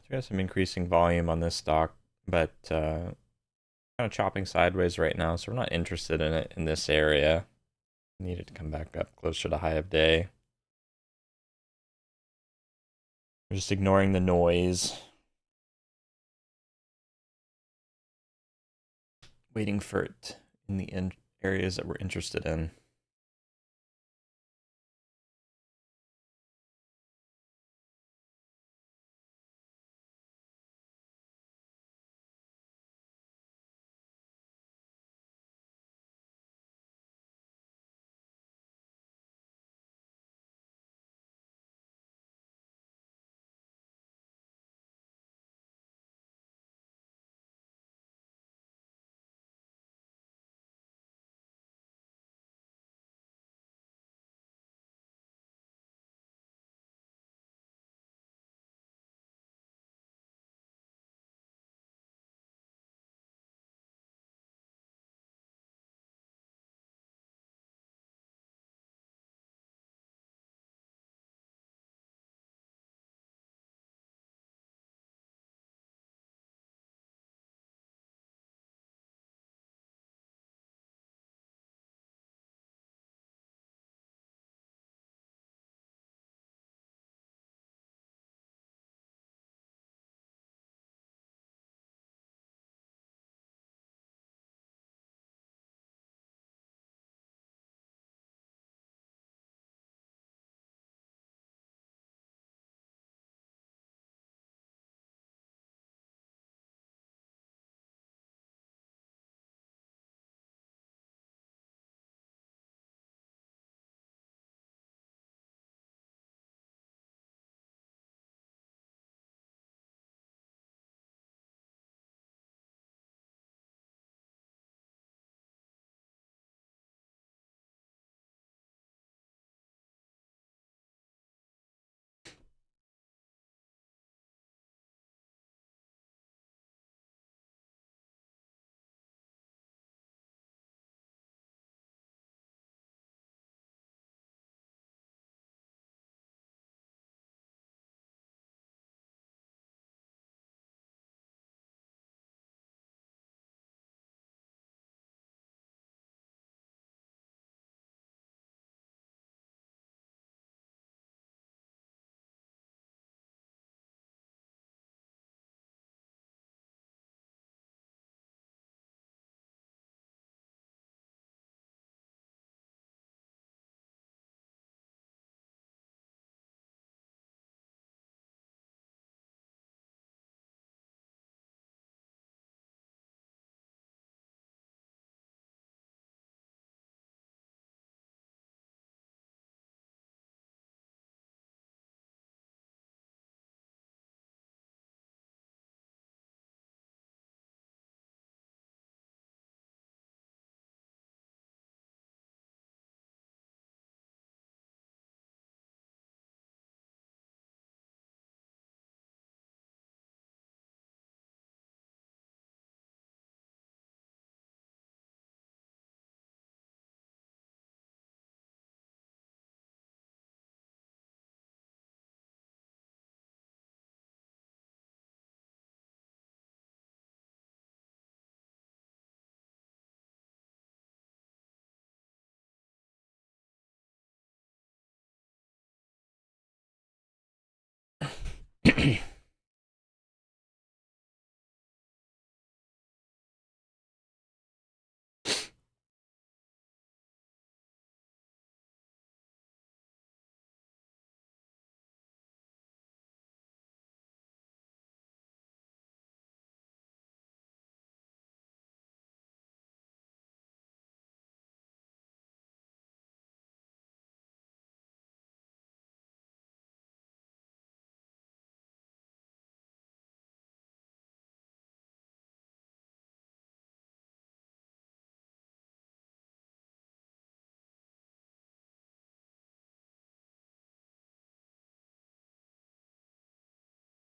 So we have some increasing volume on this stock, but kind of chopping sideways right now, so we're not interested in it in this area. Need it to come back up closer to high of day. We're just ignoring the noise. Waiting for it in the areas that we're interested in.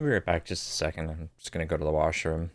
I'll be right back just a second. I'm just gonna go to the washroom.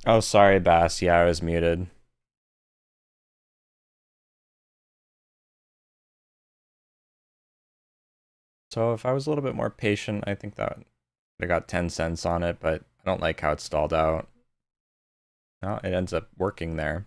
Oh, sorry, Bass. Yeah, I was muted. So if I was a little bit more patient, I think that I got 10 cents on it, but I don't like how it stalled out. No, it ends up working there.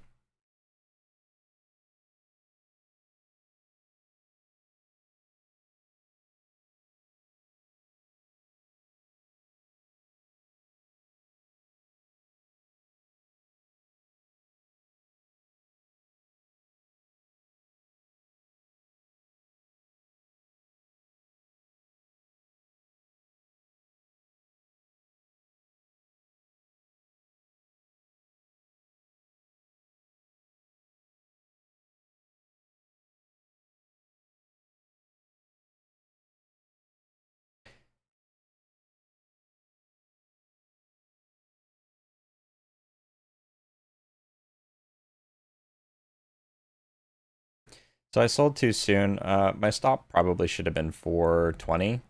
So I sold too soon. My stop probably should have been 420,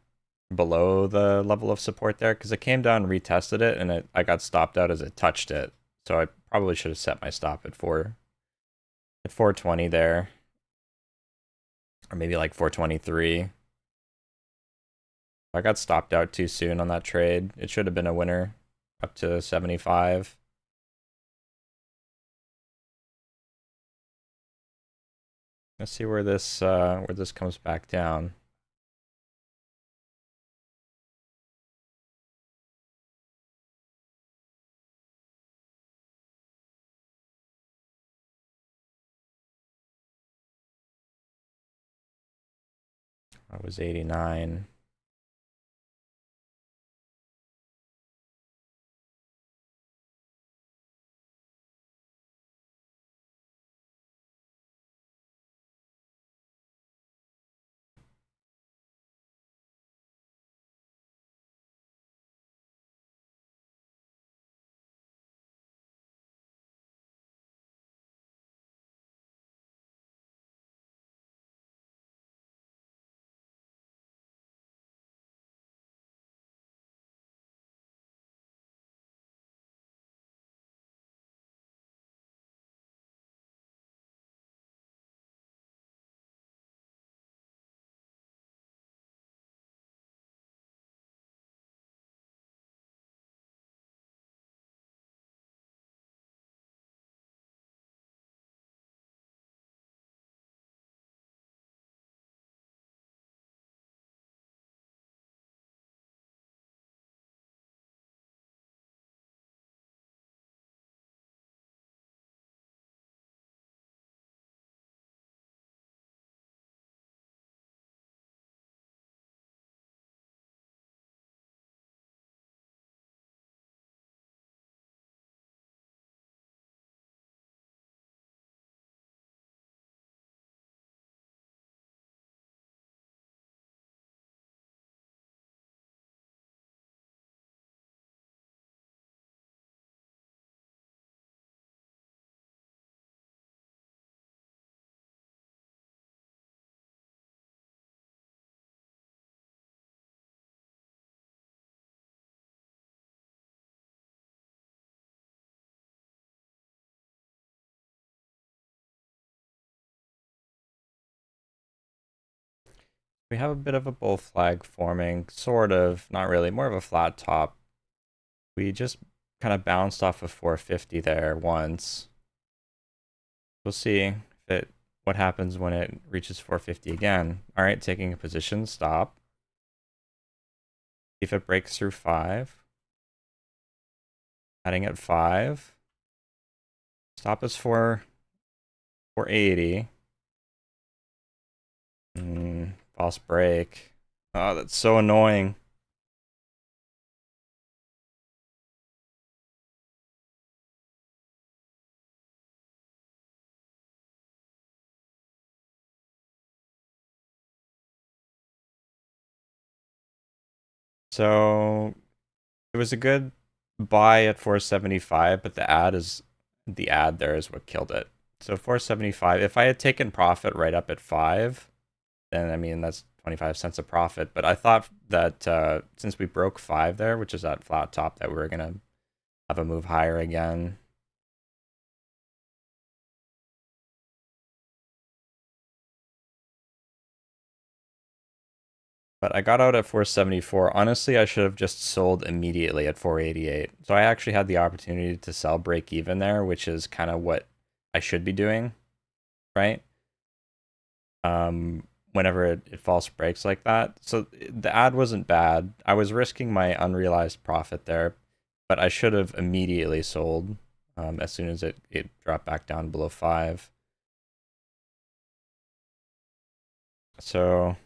below the level of support there, because it came down and retested it, and I got stopped out as it touched it. So I probably should have set my stop at 420 there, or maybe like 423. I got stopped out too soon on that trade. It should have been a winner up to 75. Let's see where this comes back down. I was 89. We have a bit of a bull flag forming, sort of, not really, more of a flat top. We just kind of bounced off of 450 there once. We'll see if it what happens when it reaches 450 again. All right, taking a position, stop. If it breaks through 5, heading at 5. Stop is 480. False break. Oh, that's so annoying. So it was a good buy at 475, but the ad there is what killed it. So 475. If I had taken profit right up at 5, then I mean that's 25 cents of profit. But I thought that since we broke 5 there, which is that flat top, that we were gonna have a move higher again. But I got out at 474. Honestly, I should have just sold immediately at 488. So I actually had the opportunity to sell break even there, which is kind of what I should be doing, right? Whenever it false breaks like that. So the ad wasn't bad. I was risking my unrealized profit there, but I should have immediately sold as soon as it dropped back down below 5. So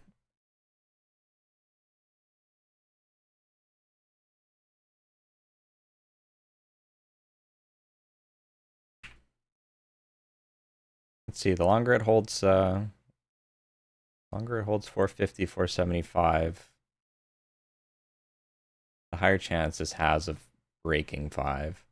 let's see, the longer it holds 450, 475, the higher chance this has of breaking 5.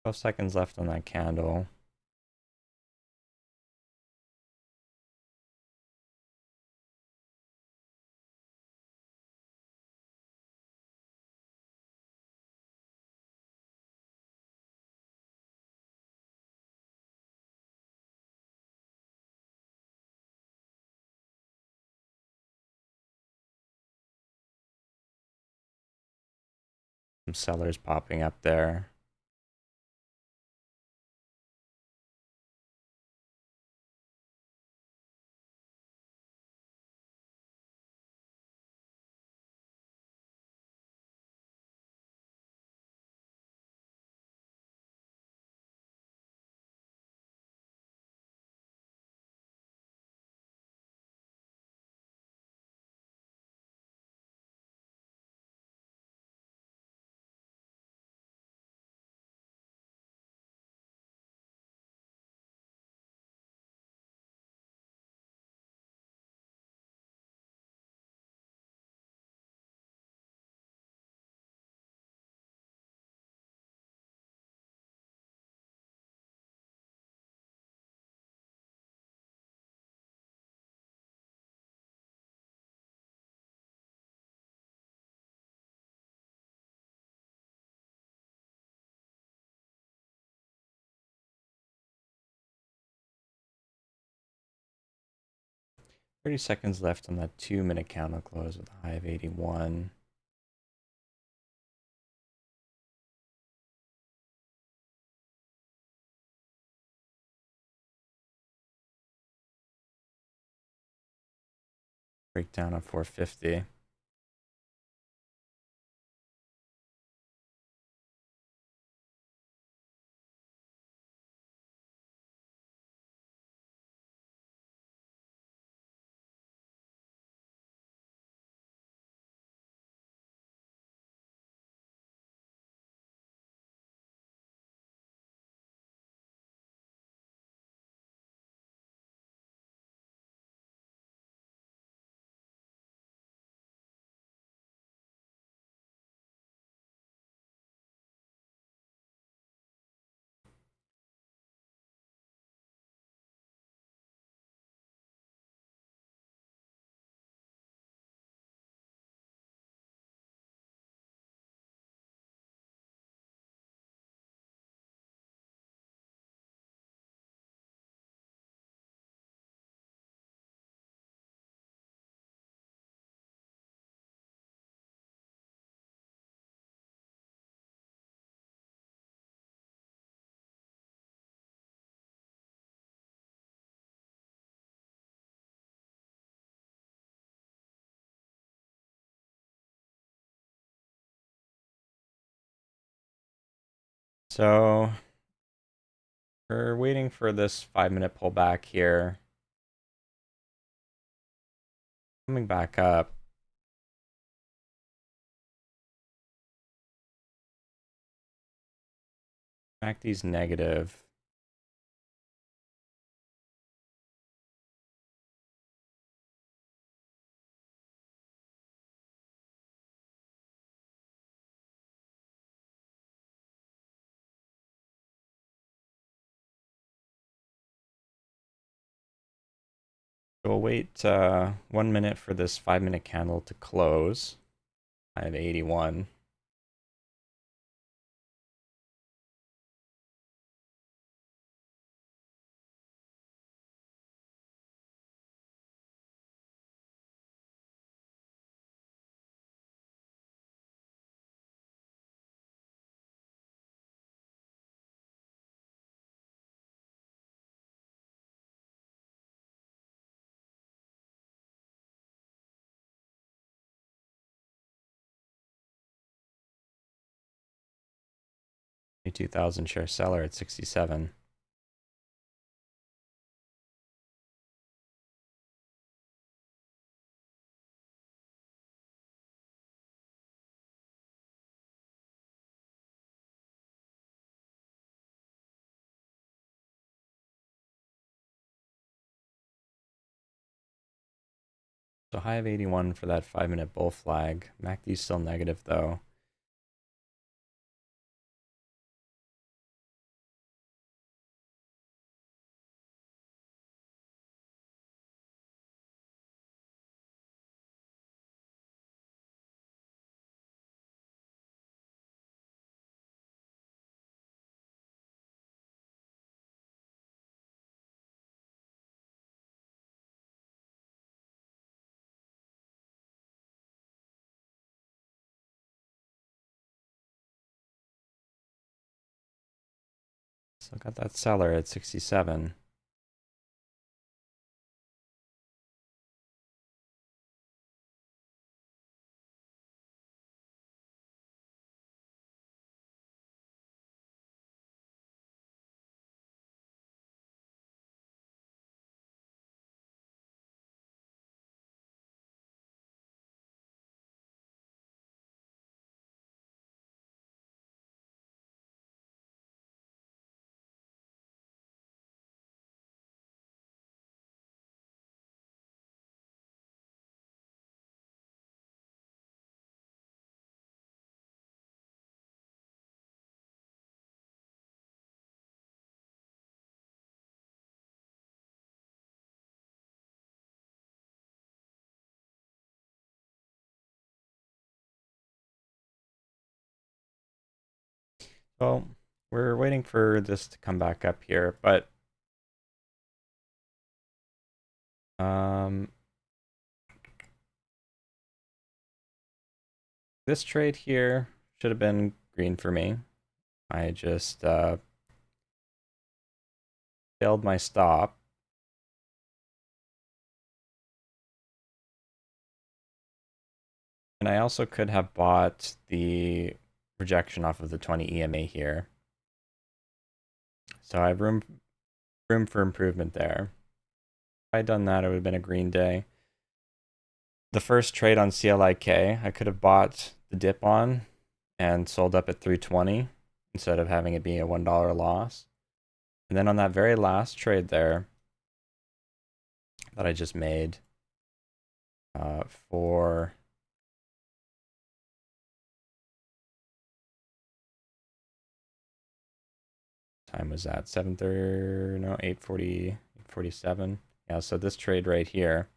Twelve seconds left on that candle. Some sellers popping up there. Thirty seconds left on that 2-minute candle close with a high of 81. Breakdown of 450. So we're waiting for this 5-minute pullback here. Coming back up. MACD's negative. So we'll wait 1 minute for this 5-minute candle to close. I have 81. A 2,000 share seller at 67. So high of 81 for that 5-minute bull flag. MACD's still negative though. So got that seller at 67. Well, we're waiting for this to come back up here, but this trade here should have been green for me. I just failed my stop. And I also could have bought the rejection off of the 20 EMA here. So I have room for improvement there. If I'd done that, it would have been a green day. The first trade on CLIK, I could have bought the dip on and sold up at 320 instead of having it be a $1 loss. And then on that very last trade there that I just made for time was that 7:30, no, 8:40, 8:47. Yeah, so this trade right here,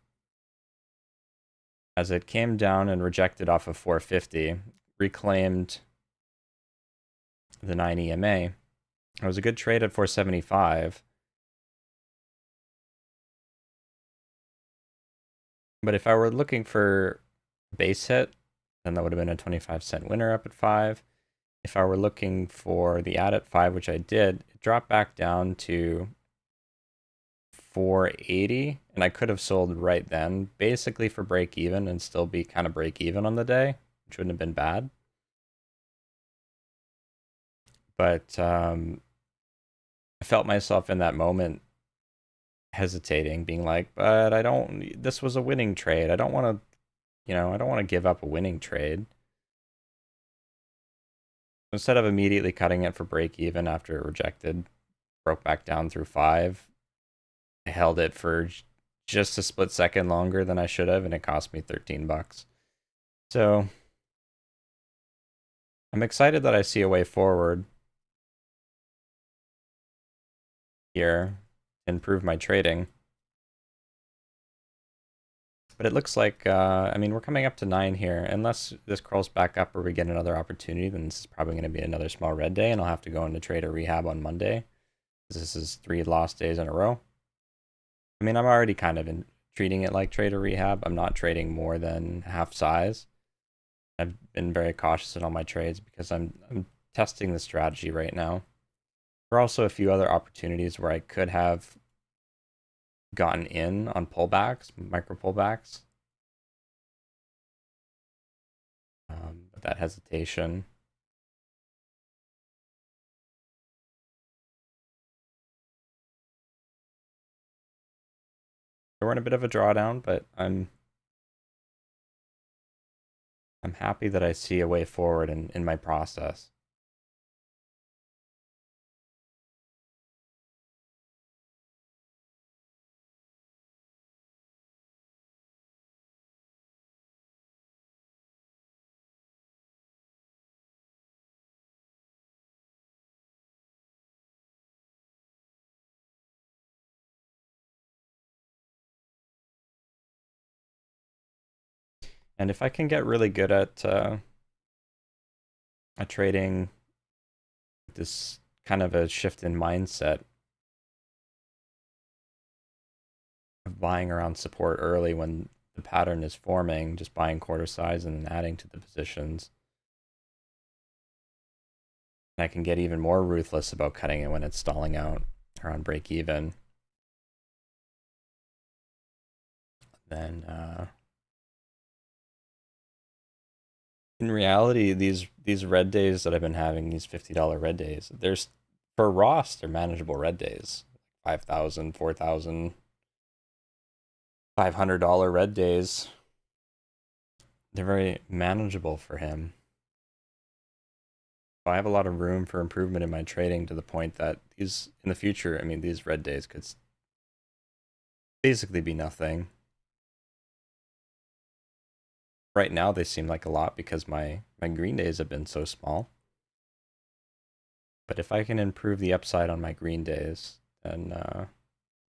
as it came down and rejected off of 450, reclaimed the 9 EMA. It was a good trade at 475. But if I were looking for base hit, then that would have been a 25-cent winner up at 5. If I were looking for the add at 5, which I did, it dropped back down to 480, and I could have sold right then, basically for break even and still be kind of break even on the day, which wouldn't have been bad. But I felt myself in that moment hesitating, being like, but I don't, this was a winning trade. I don't want to, I don't want to give up a winning trade. Instead of immediately cutting it for break even after it rejected, broke back down through 5, I held it for just a split second longer than I should have, and it cost me 13 bucks. So I'm excited that I see a way forward here to improve my trading. But it looks like, I mean, we're coming up to 9 here. Unless this crawls back up or we get another opportunity, then this is probably going to be another small red day, and I'll have to go into trade or rehab on Monday. This is 3 lost days in a row. I mean, I'm already kind of treating it like trade or rehab. I'm not trading more than half size. I've been very cautious in all my trades because I'm testing the strategy right now. There are also a few other opportunities where I could have gotten in on pullbacks, micro pullbacks. But that hesitation. We're in a bit of a drawdown, but I'm happy that I see a way forward in my process. And if I can get really good at trading this kind of a shift in mindset of buying around support early when the pattern is forming, just buying quarter size and then adding to the positions. And I can get even more ruthless about cutting it when it's stalling out around break even. Then in reality, these red days that I've been having, these $50 red days, there's for Ross, they're manageable red days. 5,000, 4,000, $500 red days. They're very manageable for him. So I have a lot of room for improvement in my trading to the point that these in the future, I mean, these red days could basically be nothing. Right now they seem like a lot because my green days have been so small. But if I can improve the upside on my green days, then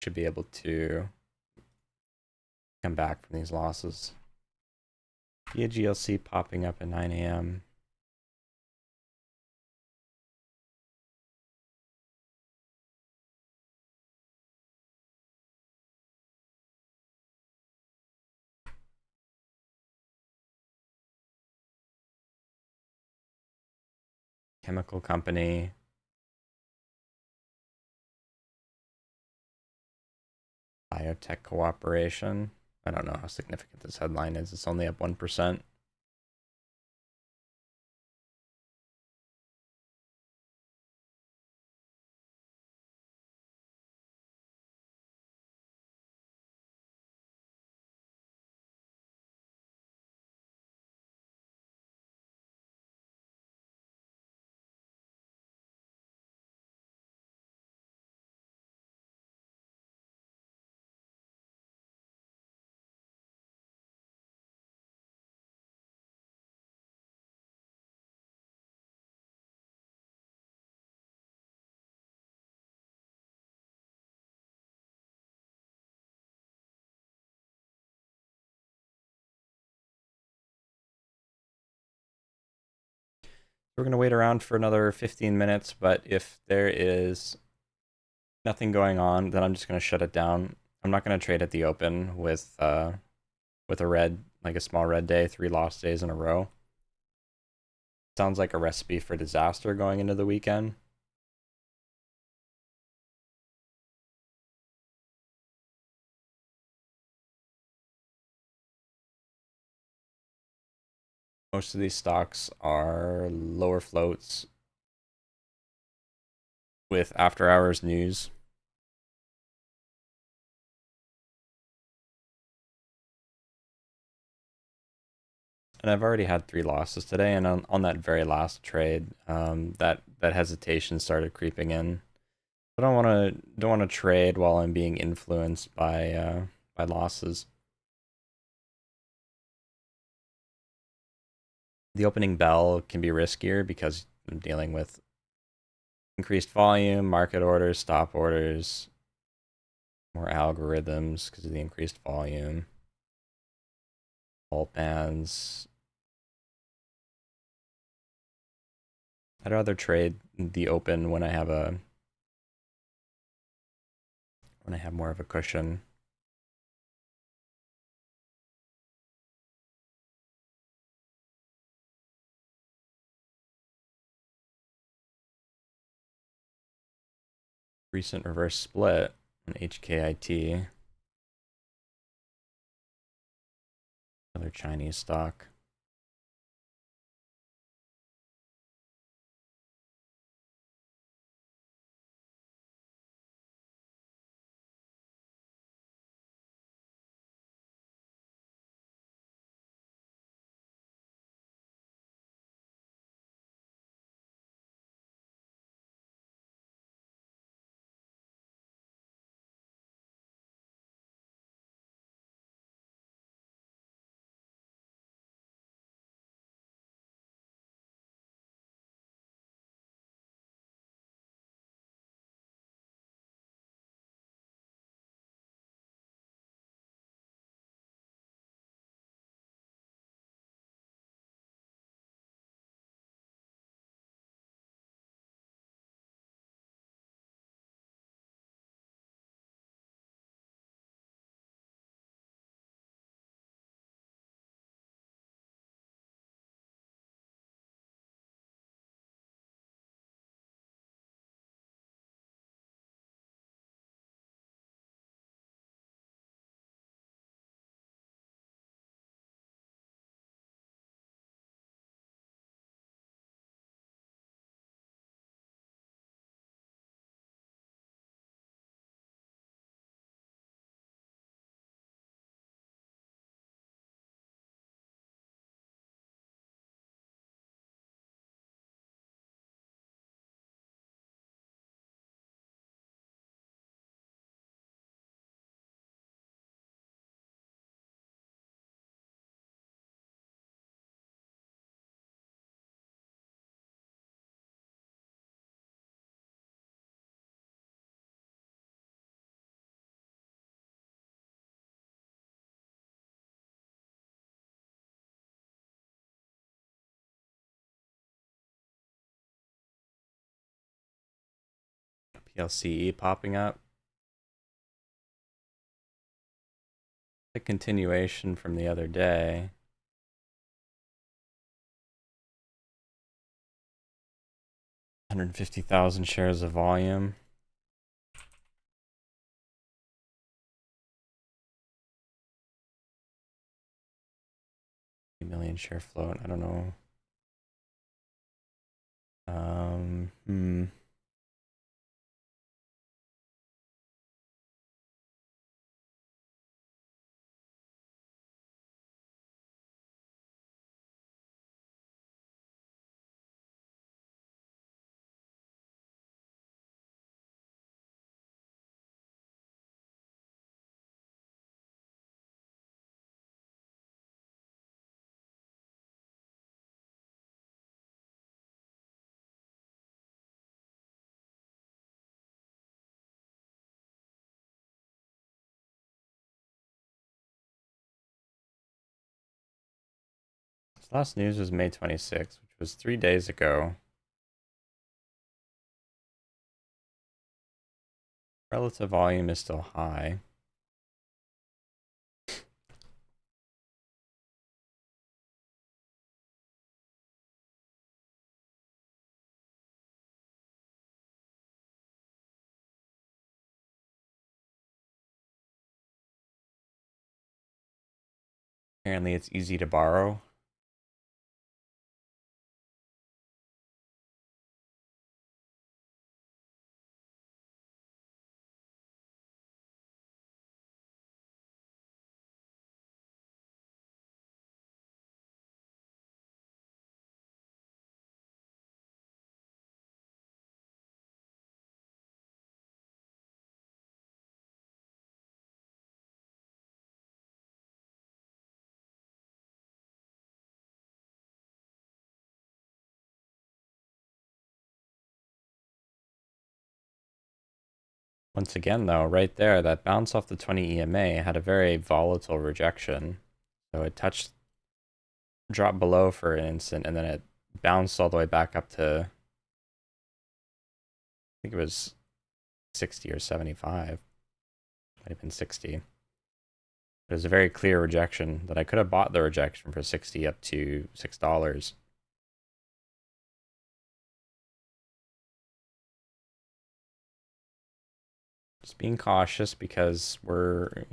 should be able to come back from these losses. Yeah, GLC popping up at 9 a.m. Chemical company. Biotech cooperation. I don't know how significant this headline is. It's only up 1%. We're going to wait around for another 15 minutes, but if there is nothing going on, then I'm just going to shut it down. I'm not going to trade at the open with a red, like a small red day, 3 lost days in a row. Sounds like a recipe for disaster going into the weekend. Most of these stocks are lower floats with after hours news. And I've already had 3 losses today, and on that very last trade, that hesitation started creeping in. I don't want to trade while I'm being influenced by losses. The opening bell can be riskier because I'm dealing with increased volume, market orders, stop orders, more algorithms because of the increased volume. all bands. I'd rather trade the open when I have more of a cushion. Recent reverse split on HKIT. Another Chinese stock. PLCE popping up. The continuation from the other day. 150,000 shares of volume. Million share float. I don't know. This last news was May 26th, which was 3 days ago. Relative volume is still high. Apparently it's easy to borrow. Once again, though, right there, that bounce off the 20 EMA had a very volatile rejection. So it touched dropped below for an instant, and then it bounced all the way back up to, I think it was 60 or 75. Might have been 60. It was a very clear rejection that I could have bought the rejection for 60 up to $6. Just being cautious because we're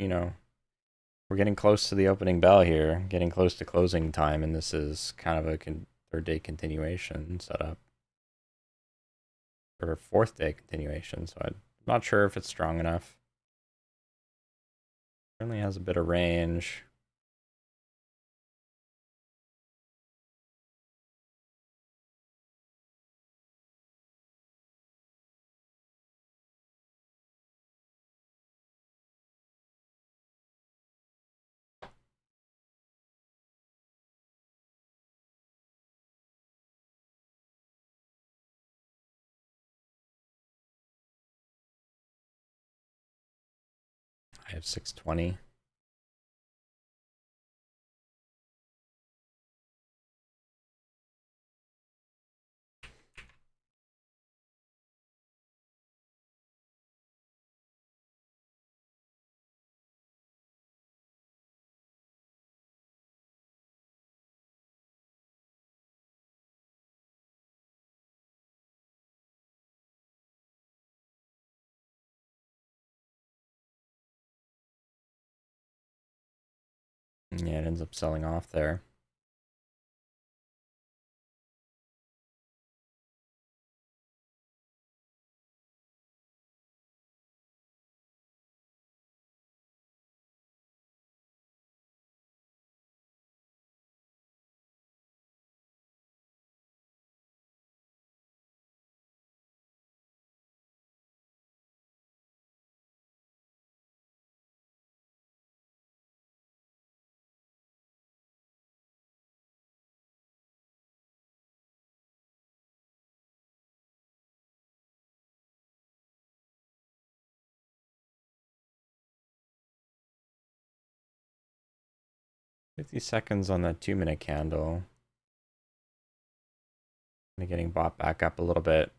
getting close to the opening bell here, getting close to closing time, and this is kind of a third day continuation setup. Or fourth day continuation, so I'm not sure if it's strong enough. Certainly has a bit of range. I have 620. Yeah, it ends up selling off there. $50 on the 2-minute candle. And getting bought back up a little bit.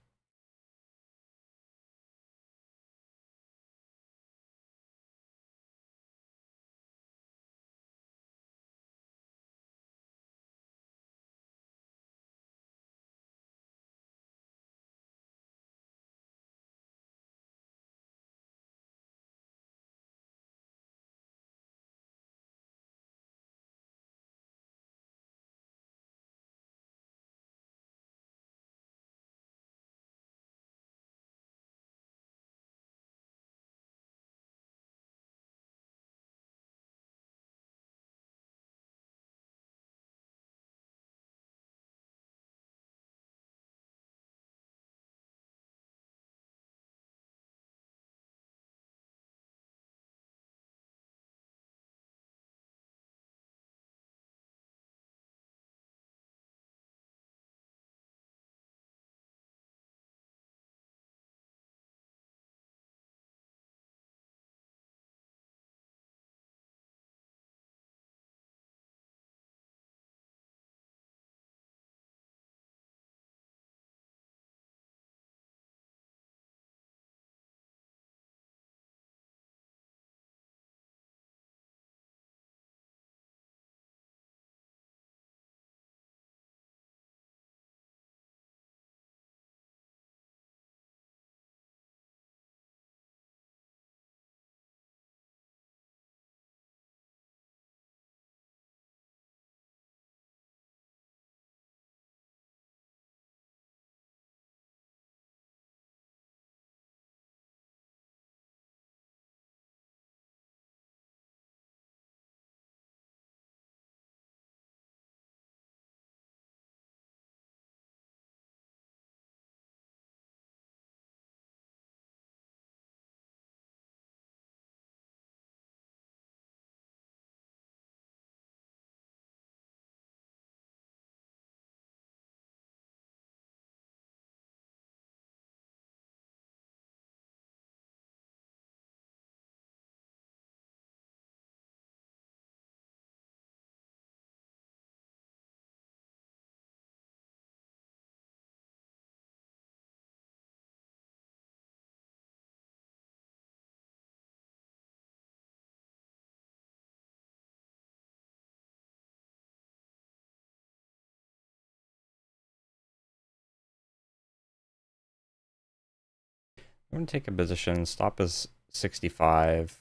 I'm going to take a position. Stop is 65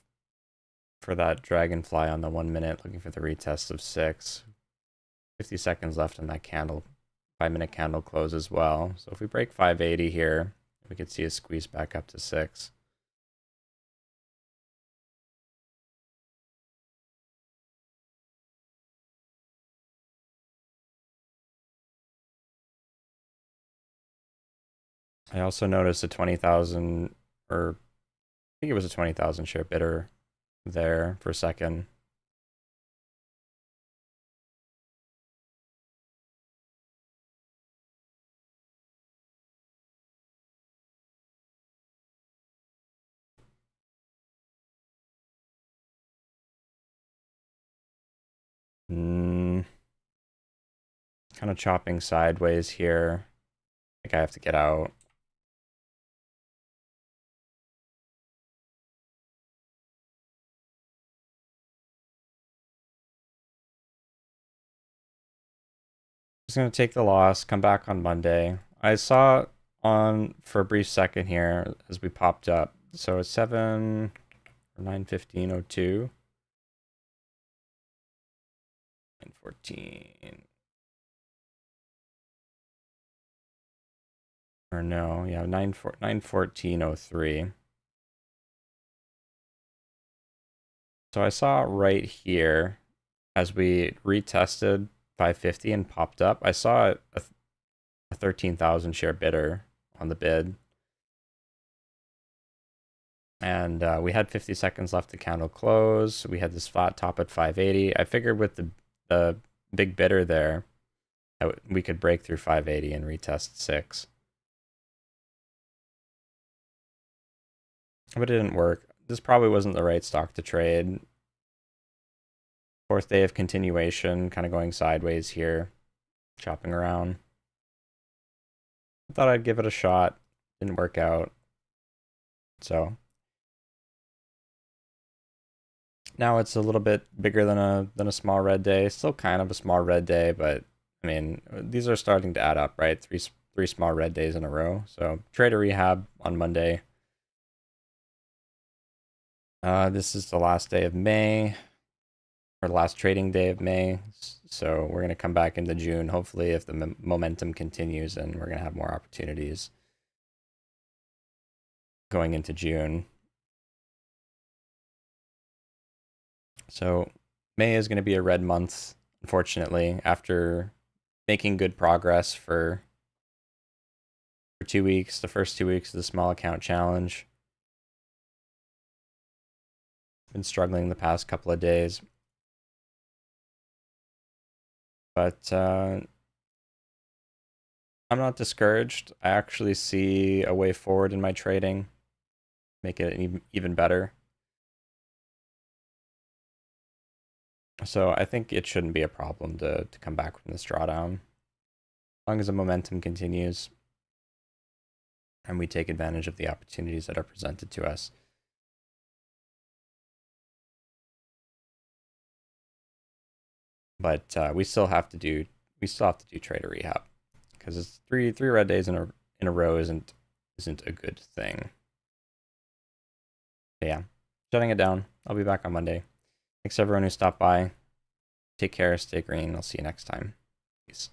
for that dragonfly on the 1 minute, looking for the retest of 6. 50 seconds left in that candle, 5-minute candle close as well. So if we break 580 here, we could see a squeeze back up to 6. I also noticed a 20,000, or I think it was a 20,000 share bidder there for a second. Kind of chopping sideways here. I think I have to get out. Just gonna take the loss, come back on Monday. I saw on for a brief second here as we popped up. So it's 7 or 9:15:02. 9:14. Or no, yeah, 9:14:03. So I saw right here as we retested 550 and popped up, I saw a 13,000 share bidder on the bid. And we had 50 seconds left to candle close. We had this flat top at 580. I figured with the big bidder there, we could break through 580 and retest 6. But it didn't work. This probably wasn't the right stock to trade. Fourth day of continuation, kind of going sideways here, chopping around. I thought I'd give it a shot. Didn't work out. So now it's a little bit bigger than a small red day. Still kind of a small red day, but I mean, these are starting to add up, right? Three small red days in a row. So trader rehab on Monday. This is the last day of May, or the last trading day of May. So we're going to come back into June, hopefully, if the momentum continues, and we're going to have more opportunities going into June. So May is going to be a red month, unfortunately, after making good progress for 2 weeks, the first 2 weeks of the small account challenge. Been struggling the past couple of days. But I'm not discouraged. I actually see a way forward in my trading, make it even better. So I think it shouldn't be a problem to come back from this drawdown. As long as the momentum continues and we take advantage of the opportunities that are presented to us. But we still have to do trader rehab, because it's three red days in a row isn't a good thing. But yeah, shutting it down. I'll be back on Monday. Thanks everyone who stopped by. Take care, stay green. I'll see you next time. Peace.